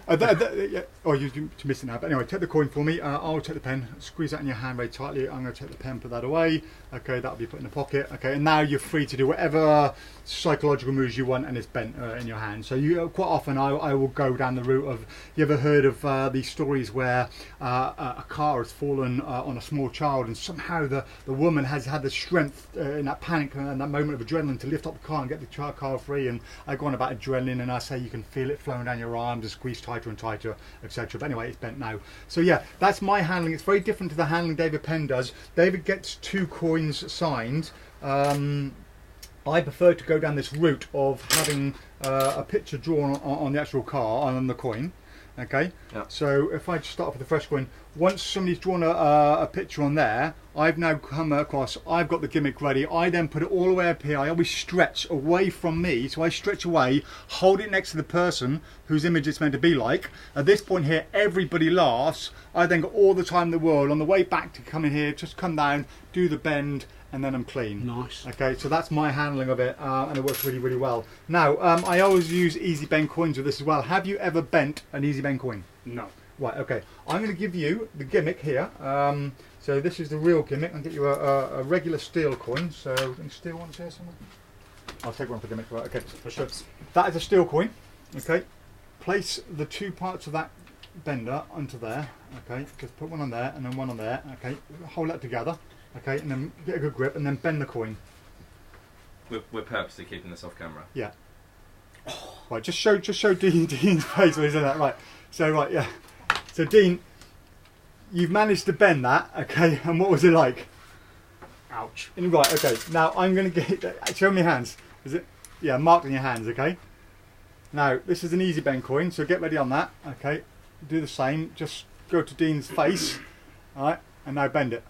Oh, you missed it now. But anyway, take the coin for me. I'll take the pen. Squeeze that in your hand very tightly. I'm going to take the pen, put that away. Okay, that'll be put in the pocket. Okay, and now you're free to do whatever psychological moves you want, and it's bent in your hand. So you quite often I will go down the route of. You ever heard of these stories where a car has fallen on a small child, and somehow the woman has had the strength in that panic and that moment of adrenaline to lift up the car and get the car free. And I go on about adrenaline, and I say you can feel it flowing down your arms and squeeze tighter and tighter, etc. But anyway, it's bent now. So yeah, that's my handling. It's very different to the handling David Penn does. David gets 2 coins signed. I prefer to go down this route of having a picture drawn on the actual car, on the coin. Okay, Yep. So if I just start off with the fresh coin, once somebody's drawn a picture on there, I've now come across, I've got the gimmick ready. I then put it all the way up here. I always stretch away from me, so I stretch away, hold it next to the person whose image it's meant to be like. At this point here, everybody laughs. I then got all the time in the world. On the way back to come in here, just come down, do the bend, and then I'm clean. Nice. Okay, so that's my handling of it, and it works really, really well. Now, I always use easy bend coins with this as well. Have you ever bent an easy bend coin? No. Right, okay. I'm going to give you the gimmick here. So this is the real gimmick. I'll get you a regular steel coin. So, any steel ones here somewhere? I'll take one for gimmick. Right, okay. So that is a steel coin. Okay. Place the 2 parts of that bender onto there. Okay. Just put one on there and then one on there. Okay. Hold that together. Okay, and then get a good grip and then bend the coin. We're purposely keeping this off camera. Yeah. Right, just show Dean's face when he's done that. Right. So right, yeah. So Dean, you've managed to bend that, okay, and what was it like? Ouch. Right, okay. Now I'm gonna show me your hands. Is it? Yeah, marked on your hands, okay? Now this is an easy bend coin, so get ready on that, okay? Do the same, just go to Dean's face, alright, and now bend it.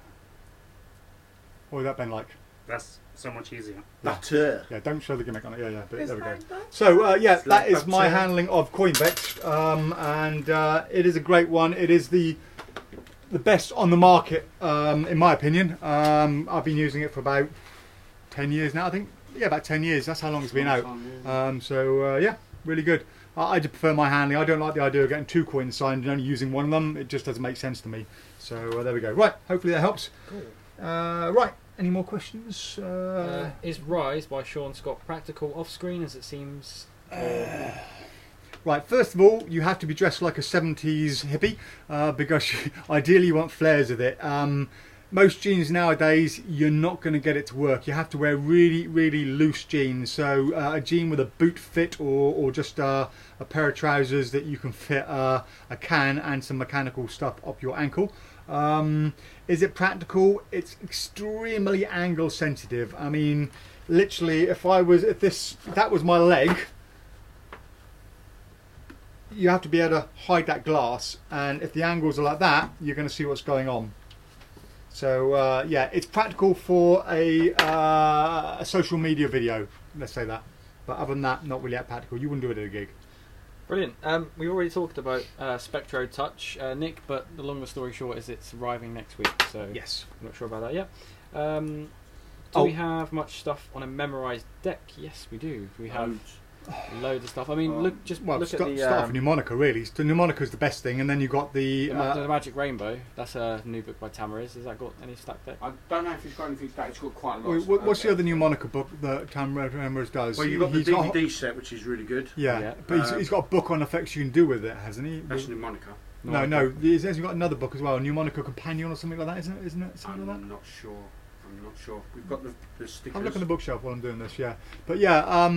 What was that bend like? That's so much easier. Butter. Yeah, don't show the gimmick on it. Yeah, but there we go. So yeah, that is my handling of Coinvex, and it is a great one. It is the best on the market, in my opinion. I've been using it for about 10 years now, I think. Yeah, about 10 years. That's how long it's been out. So yeah, really good. I do prefer my handling. I don't like the idea of getting 2 coins signed and only using one of them. It just doesn't make sense to me. So there we go. Right, hopefully that helps. Cool. Right, any more questions? Is Rise by Sean Scott practical off screen as it seems? Right, first of all, you have to be dressed like a 70s hippie because ideally you want flares with it. Most jeans nowadays, you're not going to get it to work. You have to wear really, really loose jeans. So a jean with a boot fit or just a pair of trousers that you can fit a can and some mechanical stuff up your ankle. Is it practical? It's extremely angle sensitive. I mean, literally, if that was my leg, you have to be able to hide that glass, and if the angles are like that, you're going to see what's going on. So yeah, it's practical for a social media video, let's say that. But other than that, not really that practical. You wouldn't do it at a gig. Brilliant. We've already talked about Spectro Touch, Nick, but the longer story short is it's arriving next week, so Yes. I'm not sure about that yet. Do we have much stuff on a memorised deck? Yes, we do. We have loads of stuff. I mean, look at the start with Mnemonica, really. So Mnemonica is the best thing, and then you've got the Magic Rainbow. That's a new book by Tamariz. Has that got any stacked there? I don't know if it's got anything stacked. It's got quite a lot. What's the other Mnemonica book that Tamariz does? Well, you've got the DVD set, which is really good. Yeah, but he's got a book on effects you can do with it, hasn't he? That's Mnemonica. No. He's got another book as well, New Monaco Companion or something like that, isn't it? Something like that? I'm not sure. We've got the stickers. Have a look on the bookshelf while I'm doing this, yeah. But yeah,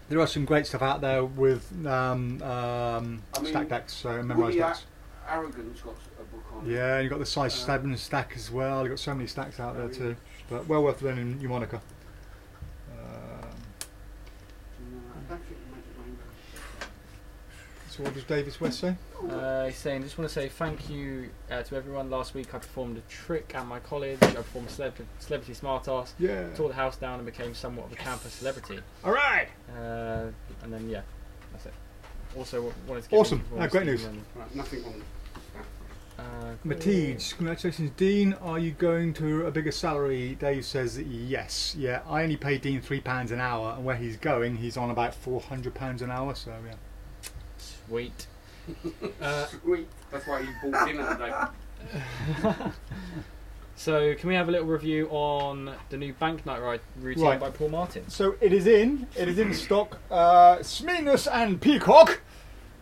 there are some great stuff out there with stack decks, memorised decks. Arrogant's got a book on. Yeah, and you've got the size 7 stack as well. You've got so many stacks out there too. But well worth learning New Monaco. So what does Davis West say? He's saying, just want to say thank you to everyone. Last week I performed a trick at my college. I performed Celebrity Smart Ass. Yeah. Tore the house down and became somewhat of a campus celebrity. Alright! And then, yeah, that's it. Also wanted to give awesome. Great news. Right, nothing wrong. Mateej, congratulations. Dean, are you going to a bigger salary? Dave says yes. Yeah, I only pay Dean £3 an hour, and where he's going, he's on about £400 an hour, so yeah. Sweet. Sweet. That's why he bought dinner today. So, can we have a little review on the new banknote routine by Paul Martin? So it is in stock. Sminus and Peacock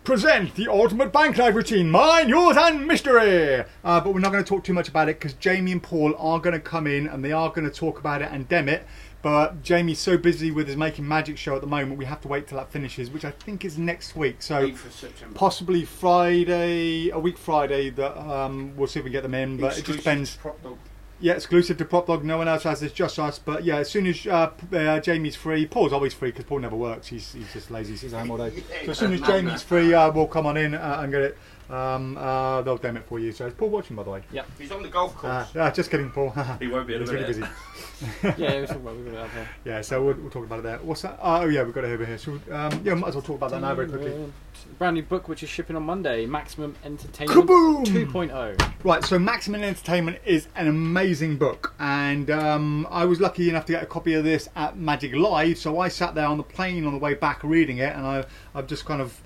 present the ultimate banknote routine, mine, yours, and mystery. But we're not going to talk too much about it because Jamie and Paul are going to come in and they are going to talk about it and dem it. But Jamie's so busy with his Making Magic show at the moment, we have to wait till that finishes, which I think is next week. So 8th of September. Possibly Friday, a week Friday, that we'll see if we can get them in. But Exclusive it just depends. PropDog. Yeah, exclusive to PropDog. No one else has this, just us. But yeah, as soon as Jamie's free, Paul's always free because Paul never works. He's just lazy. He sits at home all day. So as soon as Jamie's free, we'll come on in and get it. They'll dem it for you. So is Paul watching, by the way? Yeah. He's on the golf course. Just kidding, Paul. He won't be in a He's really minute. busy. Yeah, we've got it out there. Yeah, so we'll talk about it there. What's that? Oh yeah, we've got it over here. So yeah, might as well talk about that now very quickly. Brand new book which is shipping on Monday, Maximum Entertainment Kaboom! 2.0. Right, so Maximum Entertainment is an amazing book, and I was lucky enough to get a copy of this at Magic Live, so I sat there on the plane on the way back reading it, and I've just kind of,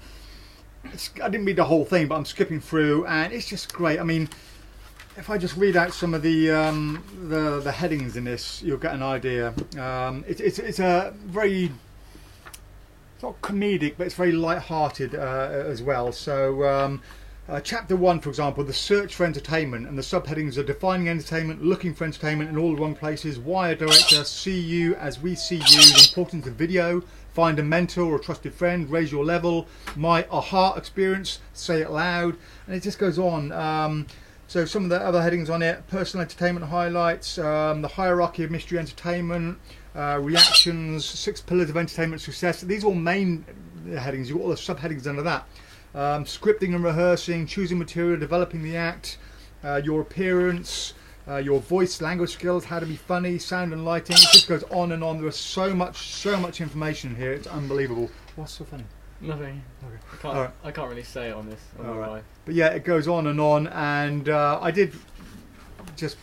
I didn't read the whole thing, but I'm skipping through, and it's just great. I mean, if I just read out some of the headings in this, you'll get an idea. It's a very, it's not comedic, but it's very light-hearted as well. So chapter 1, for example, the search for entertainment, and the subheadings are defining entertainment, looking for entertainment in all the wrong places, why a director, see you as we see you, the importance of video, find a mentor or a trusted friend, raise your level, my aha experience, say it loud, and it just goes on. So some of the other headings on it: personal entertainment highlights, the hierarchy of mystery entertainment, reactions, 6 pillars of entertainment success. These are all main headings. You've got all the subheadings under that. Scripting and rehearsing, choosing material, developing the act, your appearance, your voice, language skills, how to be funny, sound and lighting. It just goes on and on. There is so much information in here. It's unbelievable. What's so funny? Nothing. Okay. I can't really say it on this. Right. But yeah, it goes on, and I did just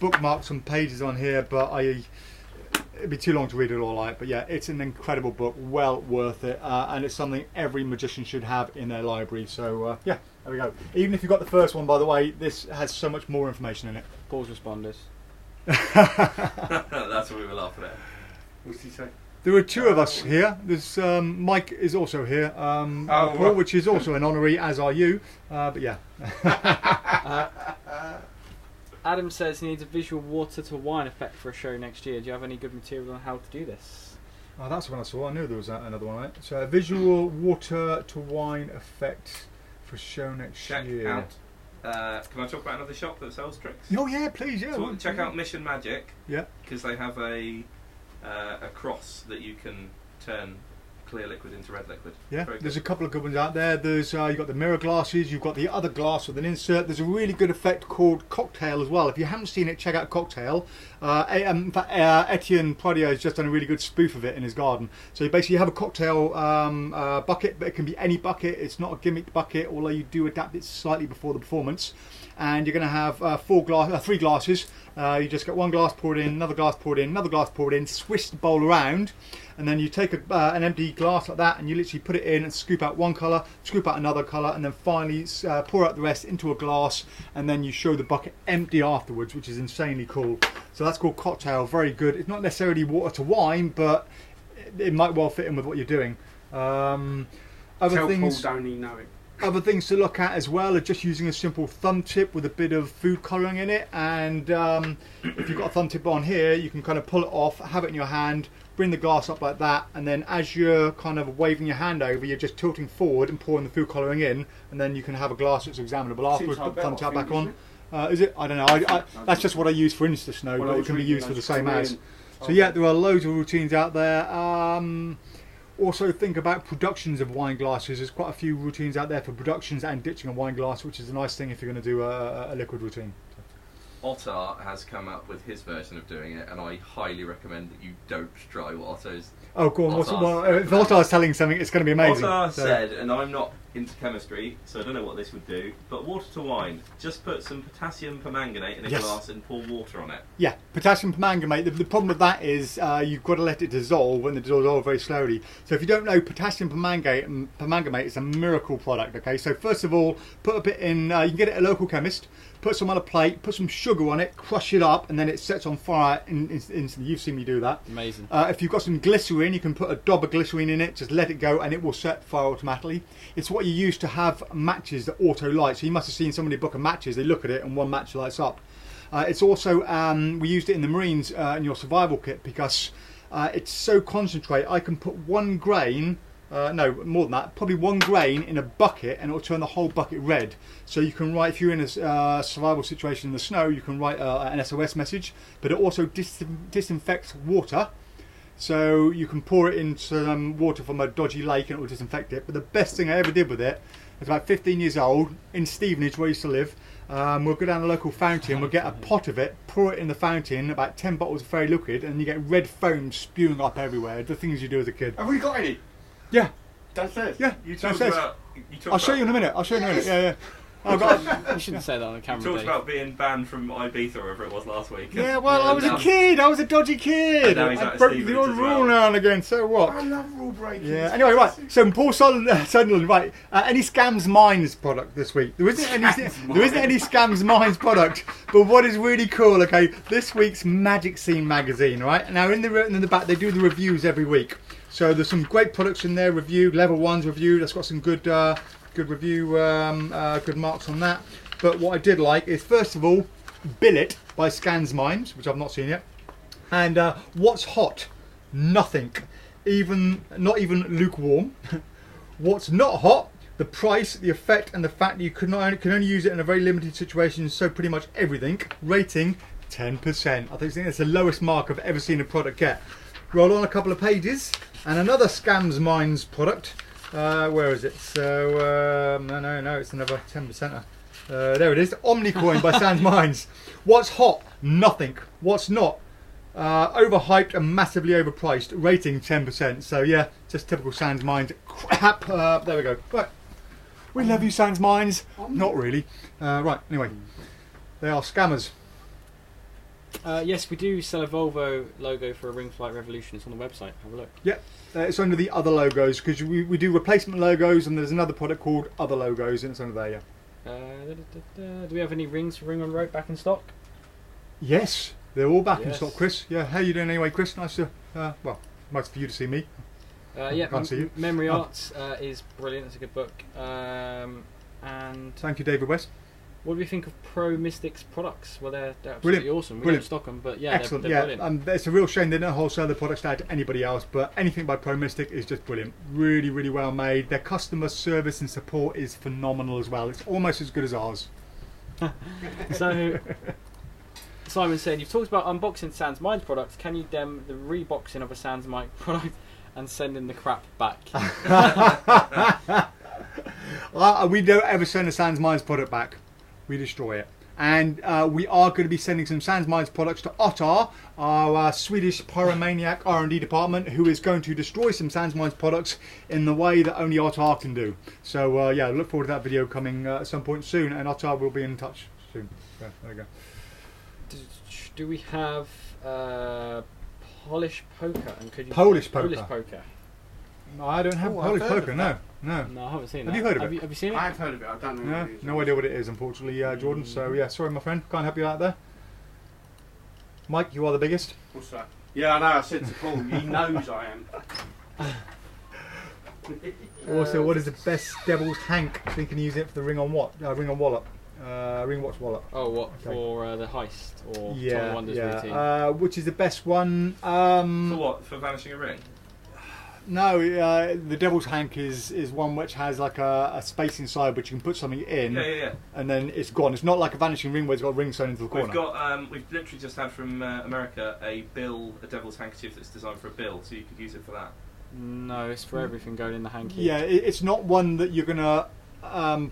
bookmark some pages on here, but it'd be too long to read it all out. But yeah, it's an incredible book, well worth it, and it's something every magician should have in their library. So yeah, there we go. Even if you've got the first one, by the way, this has so much more information in it. Paul's responders. That's what we were laughing at. What's he say? There are 2 of us here. There's Mike is also here, Paul, right. which is also an honorary, as are you. But yeah. Adam says he needs a visual water to wine effect for a show next year. Do you have any good material on how to do this? Oh, that's what I saw. I knew there was another one, right? So a visual water to wine effect for a show next year. Out. Can I talk about another shop that sells tricks? Oh yeah, please, yeah. So check out Mission Magic. Yeah. Because they have a cross that you can turn clear liquid into red liquid. Yeah, there's a couple of good ones out there. There's you've got the mirror glasses, you've got the other glass with an insert. There's a really good effect called Cocktail as well. If you haven't seen it, check out Cocktail. In fact, Etienne Pradier has just done a really good spoof of it in his garden. So you basically have a cocktail bucket, but it can be any bucket. It's not a gimmick bucket, although you do adapt it slightly before the performance. And you're going to have 3 glasses. You just get 1 glass poured in, another glass poured in, another glass poured in, swish the bowl around, and then you take an empty glass like that and you literally put it in and scoop out one colour, scoop out another colour, and then finally pour out the rest into a glass, and then you show the bucket empty afterwards, which is insanely cool. So that's called Cocktail. Very good. It's not necessarily water to wine, but it might well fit in with what you're doing. Other Tell things. Paul, don't he know it? Other things to look at as well are just using a simple thumb tip with a bit of food colouring in it, and if you've got a thumb tip on here, you can kind of pull it off, have it in your hand, bring the glass up like that, and then as you're kind of waving your hand over, you're just tilting forward and pouring the food colouring in, and then you can have a glass that's examinable afterwards. Put the thumb tip back on. Is it? I don't know. That's just what I use for Insta Snow, but it can be used for the same as. So yeah, there are loads of routines out there. Also think about productions of wine glasses. There's quite a few routines out there for productions and ditching a wine glass, which is a nice thing if you're going to do a liquid routine. Ottar has come up with his version of doing it, and I highly recommend that you don't try what Otto's. Oh, go on. If Ottar's telling something, it's going to be amazing. Ottar said, and I'm not into chemistry, so I don't know what this would do, but water to wine. Just put some potassium permanganate in a glass and pour water on it. Yeah, potassium permanganate. The problem with that is you've got to let it dissolve, and it dissolves very slowly. So if you don't know, potassium permanganate is a miracle product. Okay, so first of all, put a bit in. You can get it at a local chemist. Put some on a plate, put some sugar on it, crush it up, and then it sets on fire instantly. You've seen me do that. Amazing. If you've got some glycerine, you can put a dab of glycerine in it, just let it go, and it will set fire automatically. It's what you use to have matches that auto light. So you must have seen somebody book a matches, they look at it, and one match lights up. It's also, we used it in the Marines in your survival kit because it's so concentrated. I can put 1 grain. No, more than that, probably 1 grain in a bucket and it will turn the whole bucket red. So you can write, if you're in a survival situation in the snow, you can write an SOS message, but it also disinfects water. So you can pour it into water from a dodgy lake and it will disinfect it. But the best thing I ever did with it, I was about 15 years old, in Stevenage where I used to live. We'll go down the local fountain, we'll get a pot of it, pour it in the fountain, about 10 bottles of fairy liquid, and you get red foam spewing up everywhere. The things you do as a kid. Have we got any? Yeah. Downstairs? Yeah, You talked downstairs. about. I'll show you in a minute. Yeah. You shouldn't say that on You camera. talked Dave. about being banned from Ibiza, or whatever it was last week. Yeah, well, I was a kid. I was a dodgy kid. And now he's out I of broke Stevenage the odd as rule well. now and again. So what? I love rule breaking. Yeah. Anyway, right. So Paul Sunderland, right? Any Scams Minds product this week? There isn't any. There isn't any Scams Minds product. But what is really cool? Okay, this week's Magic Scene magazine, right? Now in the back they do the reviews every week. So there's some great products in there reviewed. Level 1's reviewed. That's got some good review, good marks on that. But what I did like is, first of all, Billet by Scans Minds, which I've not seen yet. And What's Hot? Nothing. Not even lukewarm. What's Not Hot? The price, the effect, and the fact that you can only use it in a very limited situation, so pretty much everything. Rating 10%. I think that's the lowest mark I've ever seen a product get. Roll on a couple of pages, and another Scams Minds product. Where is it? So, no, it's another 10%er. There it is, Omnicoin by Scams Minds. What's hot? Nothing. What's not? Overhyped and massively overpriced. Rating 10%. So yeah, just typical Scams Minds crap. There we go. Right. We love you, Scams Minds. Not really. Right, anyway. They are scammers. Yes, we do sell a Volvo logo for a Ring Flight Revolution. It's on the website. Have a look. Yeah, it's under the other logos because we do replacement logos, and there's another product called Other Logos, and it's under there. Yeah. Do we have any rings for Ring on Rope back in stock? Yes, they're all back in Yes. stock, Chris. Yeah, how you doing anyway, Chris? Nice to well, nice for you to see me. Yeah, Can't see you. Memory Oh. Arts is brilliant. It's a good book. And Thank you, David West. what do we think of Pro Mystics products? Well, they're absolutely Brilliant. awesome. We Brilliant. don't stock them, but yeah, Excellent. they're brilliant. It's a real shame they don't wholesale the products out to anybody else, but anything by Pro Mystic is just brilliant. Really, really well made. Their customer service and support is phenomenal as well. It's almost as good as ours. So, Simon said, you've talked about unboxing Sans Minds products. Can you dem the reboxing of a Sans Mike product and sending the crap back? We don't ever send a Sans Minds product back. We destroy it. And we are going to be sending some Sans Minds products to Ottar, our Swedish pyromaniac R&D department, who is going to destroy some Sans Minds products in the way that only Ottar can do. So yeah, look forward to that video coming at some point soon, and Ottar will be in touch soon. So, there you go. Do we have Polish poker? And could you Polish Polish poker? poker? No, I don't have Oh, Polish I've heard poker. of No, that. no. No, I haven't seen Have that. you heard of it? Have you seen it? I've heard of it. I don't know. No, what it is. no idea what it is, unfortunately, Jordan. So yeah, sorry, my friend, can't help you out there. Mike, you are the biggest. What's that? Yeah, I know. I said to Paul, he knows I am. Also, what is the best devil's hank? So you can use it for the ring on what? Ring on wallet. Ring watch wallet. Oh, what Okay. for the heist or Yeah, Tommy Wonder's routine? yeah. Which is the best one? For what? For vanishing a ring? No, the devil's hank is one which has like a space inside which you can put something in, Yeah. and then it's gone. It's not like a vanishing ring where it's got a ring sewn into the corner. We've literally just had from America a devil's handkerchief that's designed for a bill, so you could use it for that. No, it's for everything going in the hanky. Yeah, it's not one that you're gonna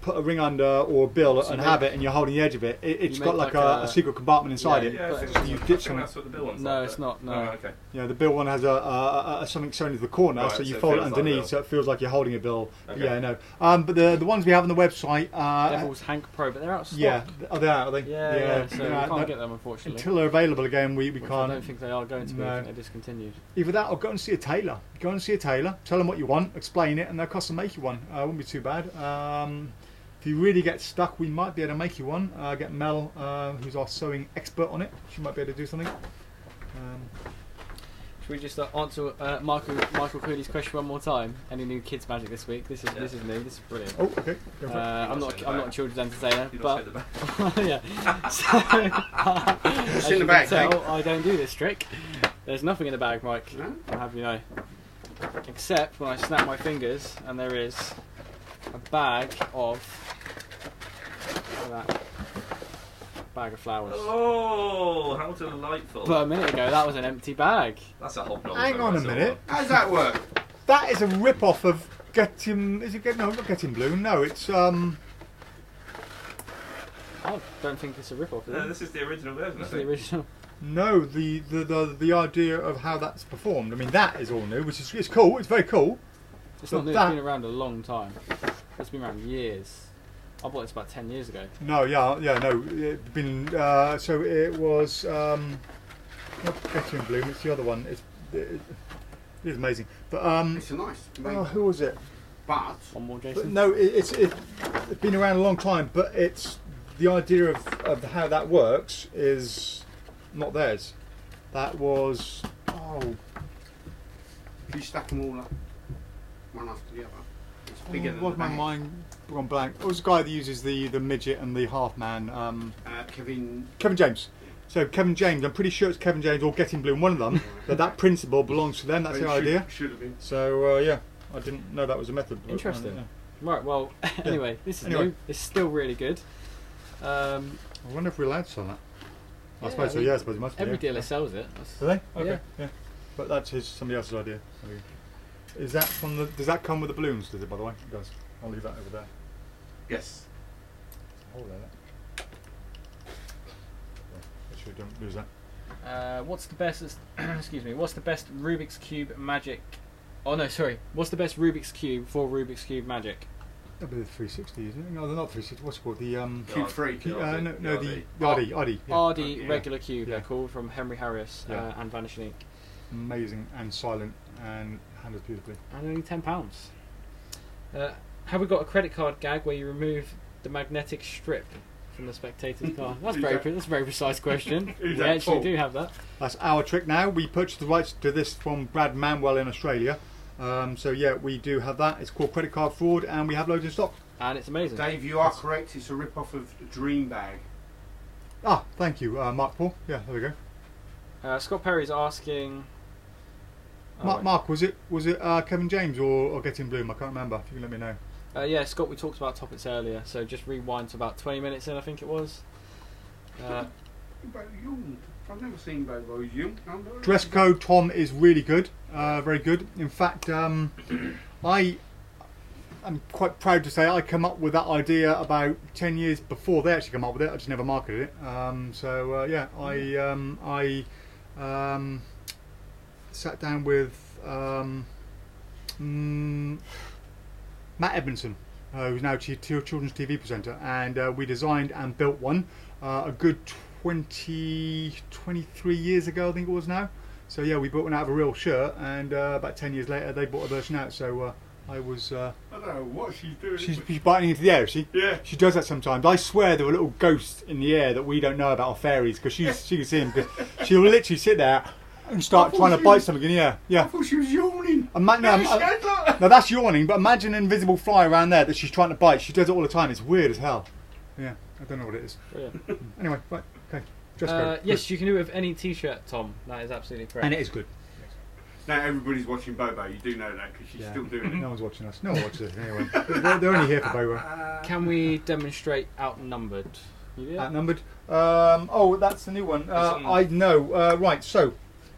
put a ring under or a bill So and you have make- it and you're holding the edge of it. It's you got make like like a secret compartment inside it. Yeah, but you I dip think that's what the bill one's No, like. it's not. No. Oh, okay. Yeah, the bill one has a something sewn into the corner, Right, so you so it fold it feels like a underneath, bill. so it feels like you're holding a bill. Okay. Yeah, no. But the ones we have on the website, Devil's Hank Pro, but they're out of stock. yeah, are they out? Are they? Yeah. So we no, can't get them, unfortunately. until they're available again. We Which I can't. don't think they are going to be. No. I think they're discontinued. Either that or go and see a tailor. Go and see a tailor. Tell them what you want, explain it, and they'll custom make you one. Wouldn't be too bad. If you really get stuck, we might be able to make you one. Get Mel, who's our sewing expert on it. She might be able to do something. Should we just answer Michael Cooley's question one more time? Any new kids magic this week? This is new. This is brilliant. Oh, okay. Go for it. I'm not a children's entertainer, You but lost it at the back. yeah. So, as in the you bag, can tell, Hank? I don't do this trick. There's nothing in the bag, Mike. No? I'll have you know. Except when I snap my fingers and there is a bag of. Look at that. Bag of flowers. Oh, how delightful! But a minute ago, that was an empty bag. That's a hobnob. Hang on a minute. How does that work? That is a rip-off of Getting. Is it Get? No, not Getting Bloom. No, it's I don't think it's a rip-off, is No, it? this is the original version. I This is the think. original. no the idea of how that's performed. I mean, that is all new, which is it's cool. It's very cool. It's But not new, that- it's been around a long time. It's been around years. I bought this about 10 years ago. No, no. It's been so it was not Getting Bloom. It's the other one. It is amazing. But It's a nice. who was it? But One more, But Jason. no, it's been around a long time, but it's the idea of how that works is not theirs. That was you stack them all up, one after the other. It's bigger than was the my bag. mind gone blank? It was the guy that uses the midget and the half man, Kevin. Kevin James. So Kevin James, I'm pretty sure it's Kevin James or Getting Bloom, one of them. But that principle belongs to them. That's It their should- idea. Should have been. So yeah, I didn't know that was a method. but, Interesting. yeah. Right, well, anyway, this is Anyway. new. It's still really good. I wonder if we're allowed to sell that. I Yeah, suppose so. I mean, Yeah, I suppose it must be. Every yeah. dealer sells it. That's- Do they? Okay. Yeah. Yeah. But that's somebody else's idea. Is that from the? Does that come with the balloons? Does it? By the way, it does. I'll leave that over there. Yes. Hold there. Make sure you don't lose that. What's the best? Excuse me. What's the best Rubik's Cube Magic? Oh no, sorry. What's the best Rubik's Cube for Rubik's Cube Magic? That'll be the 360, isn't it? No, they're not 360. What's it called? The Cube 3. the RD. Yeah. RD Yeah. regular cube. Yeah. They're called from Henry Harris Yeah. and Vanishing Ink, Amazing and silent and handles beautifully. and only £10. Have we got a credit card gag where you remove the magnetic strip from the spectator's card? That's that's a very precise question. Who's We that actually for? do have that. That's our trick now. We purchased the rights to this from Brad Manuel in Australia. So yeah, we do have that. It's called credit card fraud, and we have loads in stock. And it's amazing. Dave, you are correct. It's a rip-off of Dream Bag. Ah, thank you, Mark Paul. Yeah, there we go. Scott Perry's asking. Mark, was it Kevin James or Getting Bloom? I can't remember. If you can let me know. Yeah, Scott, we talked about topics earlier, so just rewind to about 20 minutes in, I think it was. I've never seen Bobo Young. Dress code Tom is really good, very good. In fact, I'm quite proud to say I came up with that idea about 10 years before they actually came up with it. I just never marketed it. Yeah, I sat down with Matt Edmondson, who's now children's TV presenter, and we designed and built one a good 23 years ago, I think it was now. So yeah, we built one out of a real shirt, and about 10 years later they bought a version out. So I was. I don't know what she's doing. She's biting into the air, is she? Yeah. She does that sometimes. I swear there were little ghosts in the air that we don't know about, or fairies, because she can see them. Because she'll literally sit there and start trying to bite something in the air. I Yeah. thought she was yawning. And Matt, no, She had, look. Now that's yawning, but imagine an invisible fly around there that she's trying to bite. She does it all the time. It's weird as hell. Yeah, I don't know what it is. Brilliant. Anyway, right, okay. Dress code. Yes, you can do it with any T-shirt, Tom. That is absolutely correct. And it is good. Now everybody's watching Bobo. You do know that because she's still doing it. No one's watching us. No one watches us anyway. They're only here for Bobo. Can we demonstrate outnumbered? You do that? Outnumbered. Oh, that's the new one. I know. Right, so.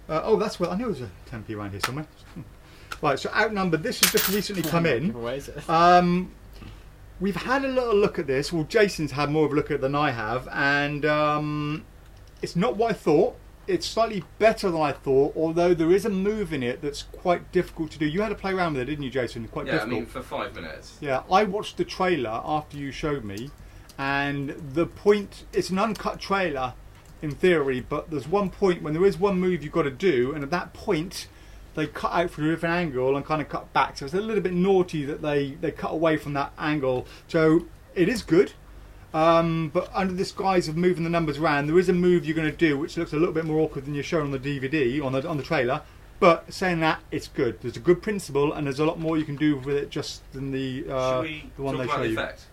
Oh, that's what I knew there was a 10p around here somewhere. Right, so outnumbered. This has just recently come in. Giveaway, is it? We've had a little look at this. Well, Jason's had more of a look at it than I have, and it's not what I thought. It's slightly better than I thought, although there is a move in it that's quite difficult to do. You had to play around with it, didn't you, Jason? Quite difficult. I mean, for 5 minutes. Yeah, I watched the trailer after you showed me, and the point, it's an uncut trailer in theory, but there's one point when there is one move you've got to do, and at that point they cut out from a different angle and kind of cut back. So it's a little bit naughty that they cut away from that angle. So it is good. But under this guise of moving the numbers around, there is a move you're going to do which looks a little bit more awkward than you're showing on the DVD, on the trailer. But saying that, it's good. There's a good principle, and there's a lot more you can do with it just than the one they show you. Effect?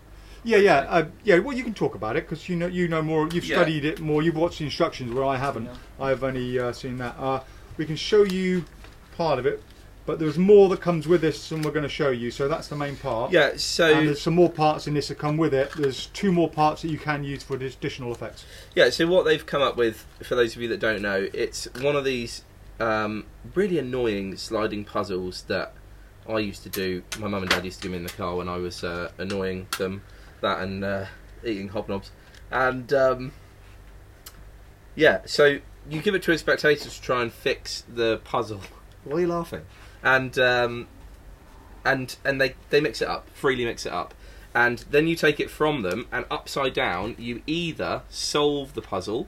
Yeah. Well, you can talk about it because you know more. You've studied it more. You've watched the instructions where I haven't. Yeah. I've only seen that. We can show you part of it. But there's more that comes with this and we're going to show you, so that's the main part. Yeah, so... And there's some more parts in this that come with it. There's 2 more parts that you can use for additional effects. Yeah, so what they've come up with, for those of you that don't know, it's one of these really annoying sliding puzzles that I used to do. My mum and dad used to give me in the car when I was annoying them, that and eating hobnobs. And, yeah, so you give it to a spectator to try and fix the puzzle. Why are you laughing? And they mix it up, freely mix it up, and then you take it from them, and upside down you either solve the puzzle,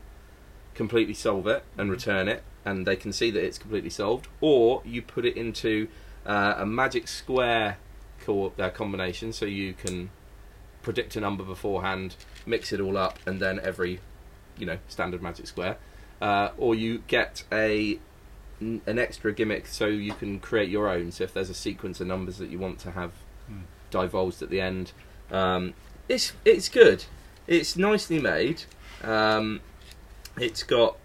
completely solve it and return it, and they can see that it's completely solved, or you put it into a magic square combination, so you can predict a number beforehand, mix it all up, and then every standard magic square, or you get an extra gimmick so you can create your own. So if there's a sequence of numbers that you want to have divulged at the end, it's good. It's nicely made. It's got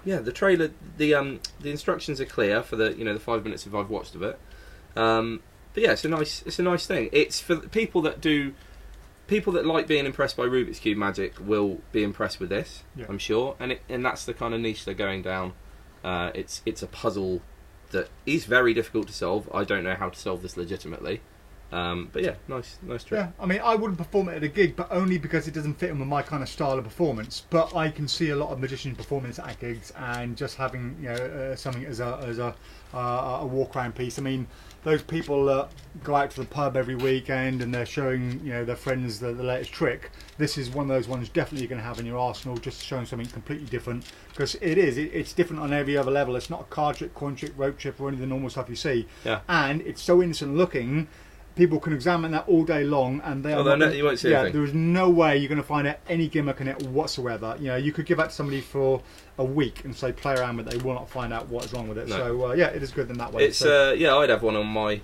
the trailer. The instructions are clear for the 5 minutes if I've watched of it. But yeah, it's a nice thing. It's for people that like being impressed by Rubik's Cube magic will be impressed with this. Yeah. I'm sure, and that's the kind of niche they're going down. It's a puzzle that is very difficult to solve. I don't know how to solve this legitimately, but yeah, nice trick. Yeah, I mean, I wouldn't perform it at a gig, but only because it doesn't fit in with my kind of style of performance. But I can see a lot of magicians performing this at gigs and just having something as a walk around piece. I mean, those people that go out to the pub every weekend and they're showing their friends the latest trick. This is one of those ones definitely you're going to have in your arsenal, just showing something completely different, because it's different on every other level. It's not a card trick, coin trick, rope trick, or any of the normal stuff you see. Yeah. And it's so innocent looking. People can examine that all day long, and you won't see anything. There is no way you're going to find any gimmick in it whatsoever. You could give that to somebody for a week and say play around with it. They will not find out what is wrong with it. No. So yeah, it is good in that way. It's I'd have one on my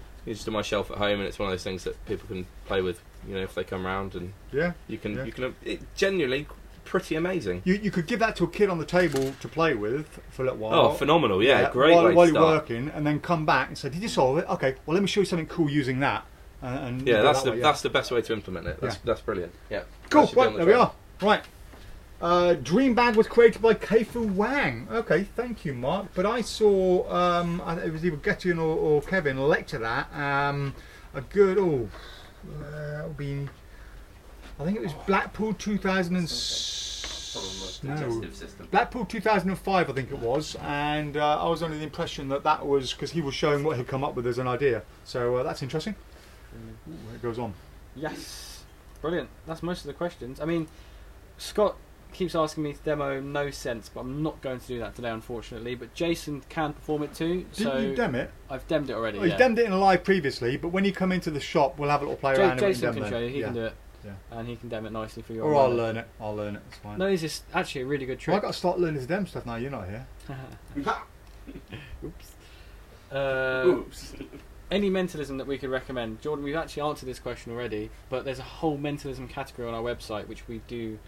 shelf at home, and it's one of those things that people can play with. If they come round, and you can. It's genuinely pretty amazing. You could give that to a kid on the table to play with for a little while. Oh, phenomenal! Yeah, great while way to you're start. working, and then come back and say, "Did you solve it? Okay, well let me show you something cool using that." And that's the best way to implement it. That's brilliant. Yeah. Cool. Right, there we are. Right. Dream Bag was created by Keifu Wang. Okay, thank you, Mark. But I saw it was either Gettian or Kevin lecture that. A good that'll be. I think it was Blackpool 2005. I think it was, and I was under the impression that was because he was showing what he'd come up with as an idea. So that's interesting. Ooh, it goes on. Yes, brilliant. That's most of the questions. I mean, Scott keeps asking me to demo No Sense, but I'm not going to do that today, unfortunately. But Jason can perform it too. Didn't you dem it? I've demmed it already. He's demmed it in a live previously, but when you come into the shop, we'll have a little play around. Jason can show you. He can do it. Yeah. And he can dem it nicely for you. Or I'll learn it. It's fine. No, it's just actually a really good trick. Well, I've got to start learning to dem stuff now. You're not here. Oops. Oops. any mentalism that we could recommend. Jordan, we've actually answered this question already, but there's a whole mentalism category on our website which we do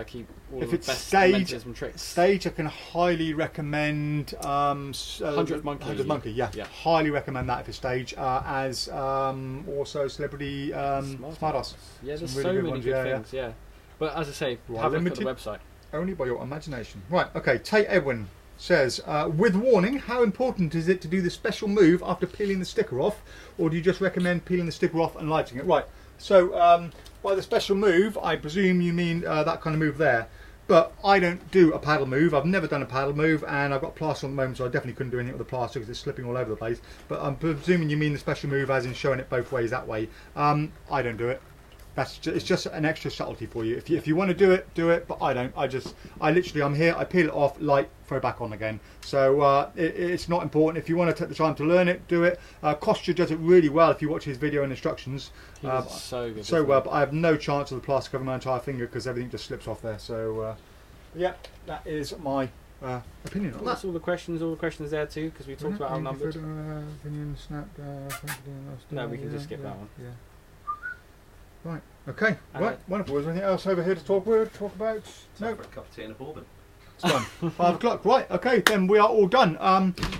keep all If the it's best stage, mentalism tricks. Stage, I can highly recommend 100th Monkey. 100th Monkey, yeah. Highly recommend that if it's stage. As also Celebrity Smart Ass. Yeah, there's Some so really many good good ones, things, yeah. But as I say, Right, have a look at the limited. website. Only by your imagination. Right, okay. Tate Edwin says, with warning, how important is it to do the special move after peeling the sticker off, or do you just recommend peeling the sticker off and lighting it? Right, so by the special move, I presume you mean that kind of move there. But I don't do a paddle move. I've never done a paddle move, and I've got plaster on the moment, so I definitely couldn't do anything with the plaster because it's slipping all over the place. But I'm presuming you mean the special move as in showing it both ways that way. I don't do it. It's just an extra subtlety for you. If you want to do it, but I don't. I literally, I'm here, I peel it off, light, throw back on again. So it's not important. If you want to take the time to learn it, do it. Kostya does it really well if you watch his video and instructions. He does so good. So well, but I have no chance of the plaster covering my entire finger because everything just slips off there. So yeah, that is my opinion on That's that. all the questions there too, because we talked about our numbers. Opinion, snap, No, we can just skip that one. Yeah. Right. Okay. Right. Wonderful. Is there anything else over here to talk about? No. For a cup of tea and a bourbon. It's done. 5 o'clock. Right. Okay. Then we are all done.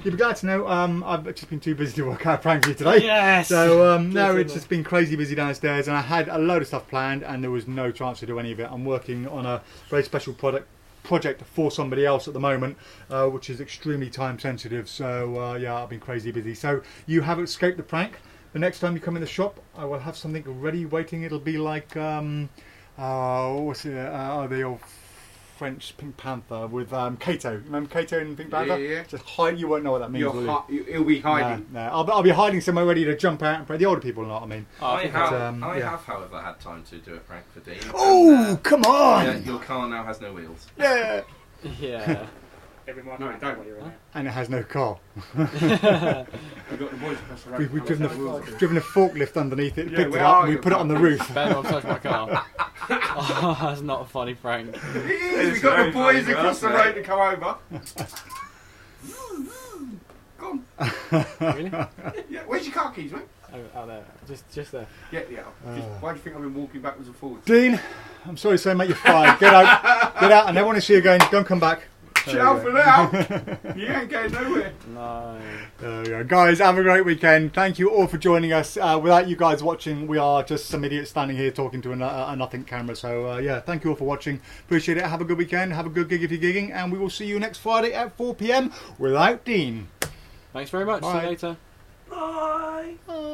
You'll be glad to know. I've just been too busy to work out a prank for you today. Yes. So no, it's just been crazy busy downstairs, and I had a load of stuff planned, and there was no chance to do any of it. I'm working on a very special project for somebody else at the moment, which is extremely time sensitive. So yeah, I've been crazy busy. So you have escaped the prank. The next time you come in the shop, I will have something ready waiting. It'll be like what's it? The old French Pink Panther with Kato. Remember Kato in Pink Panther? Yeah. Just hide. You won't know what that means. Will you? He'll be hiding. No. I'll be hiding somewhere ready to jump out and pray. The older people know what I mean. I have, yeah. however, had time to do a prank for Dean. Oh, come on! Yeah, your car now has no wheels. Yeah. Yeah. Every No, morning don't. while you're in there. And it has no car. We've got the boys across the road. We've driven a forklift underneath it, Yeah, picked it where up, are and we you? put it on the roof. Ben, I'll touch my car. Oh, that's not a funny prank. We've got the boys across the road to come over. Go on. Really? Yeah, where's your car keys, mate? Oh, out there. Just there. Yeah. Why do you think I've been walking backwards and forwards? Dean, I'm sorry to say, mate, you're fired. Get out. Get out. I never want to see you again. Don't come back. Ciao for now. You ain't going nowhere. No. There we go. Guys, have a great weekend. Thank you all for joining us. Without you guys watching, we are just some idiots standing here talking to a nothing camera. So, yeah, thank you all for watching. Appreciate it. Have a good weekend. Have a good gig if you're gigging. And we will see you next Friday at 4 p.m. without Dean. Thanks very much. Bye. See you later. Bye. Bye.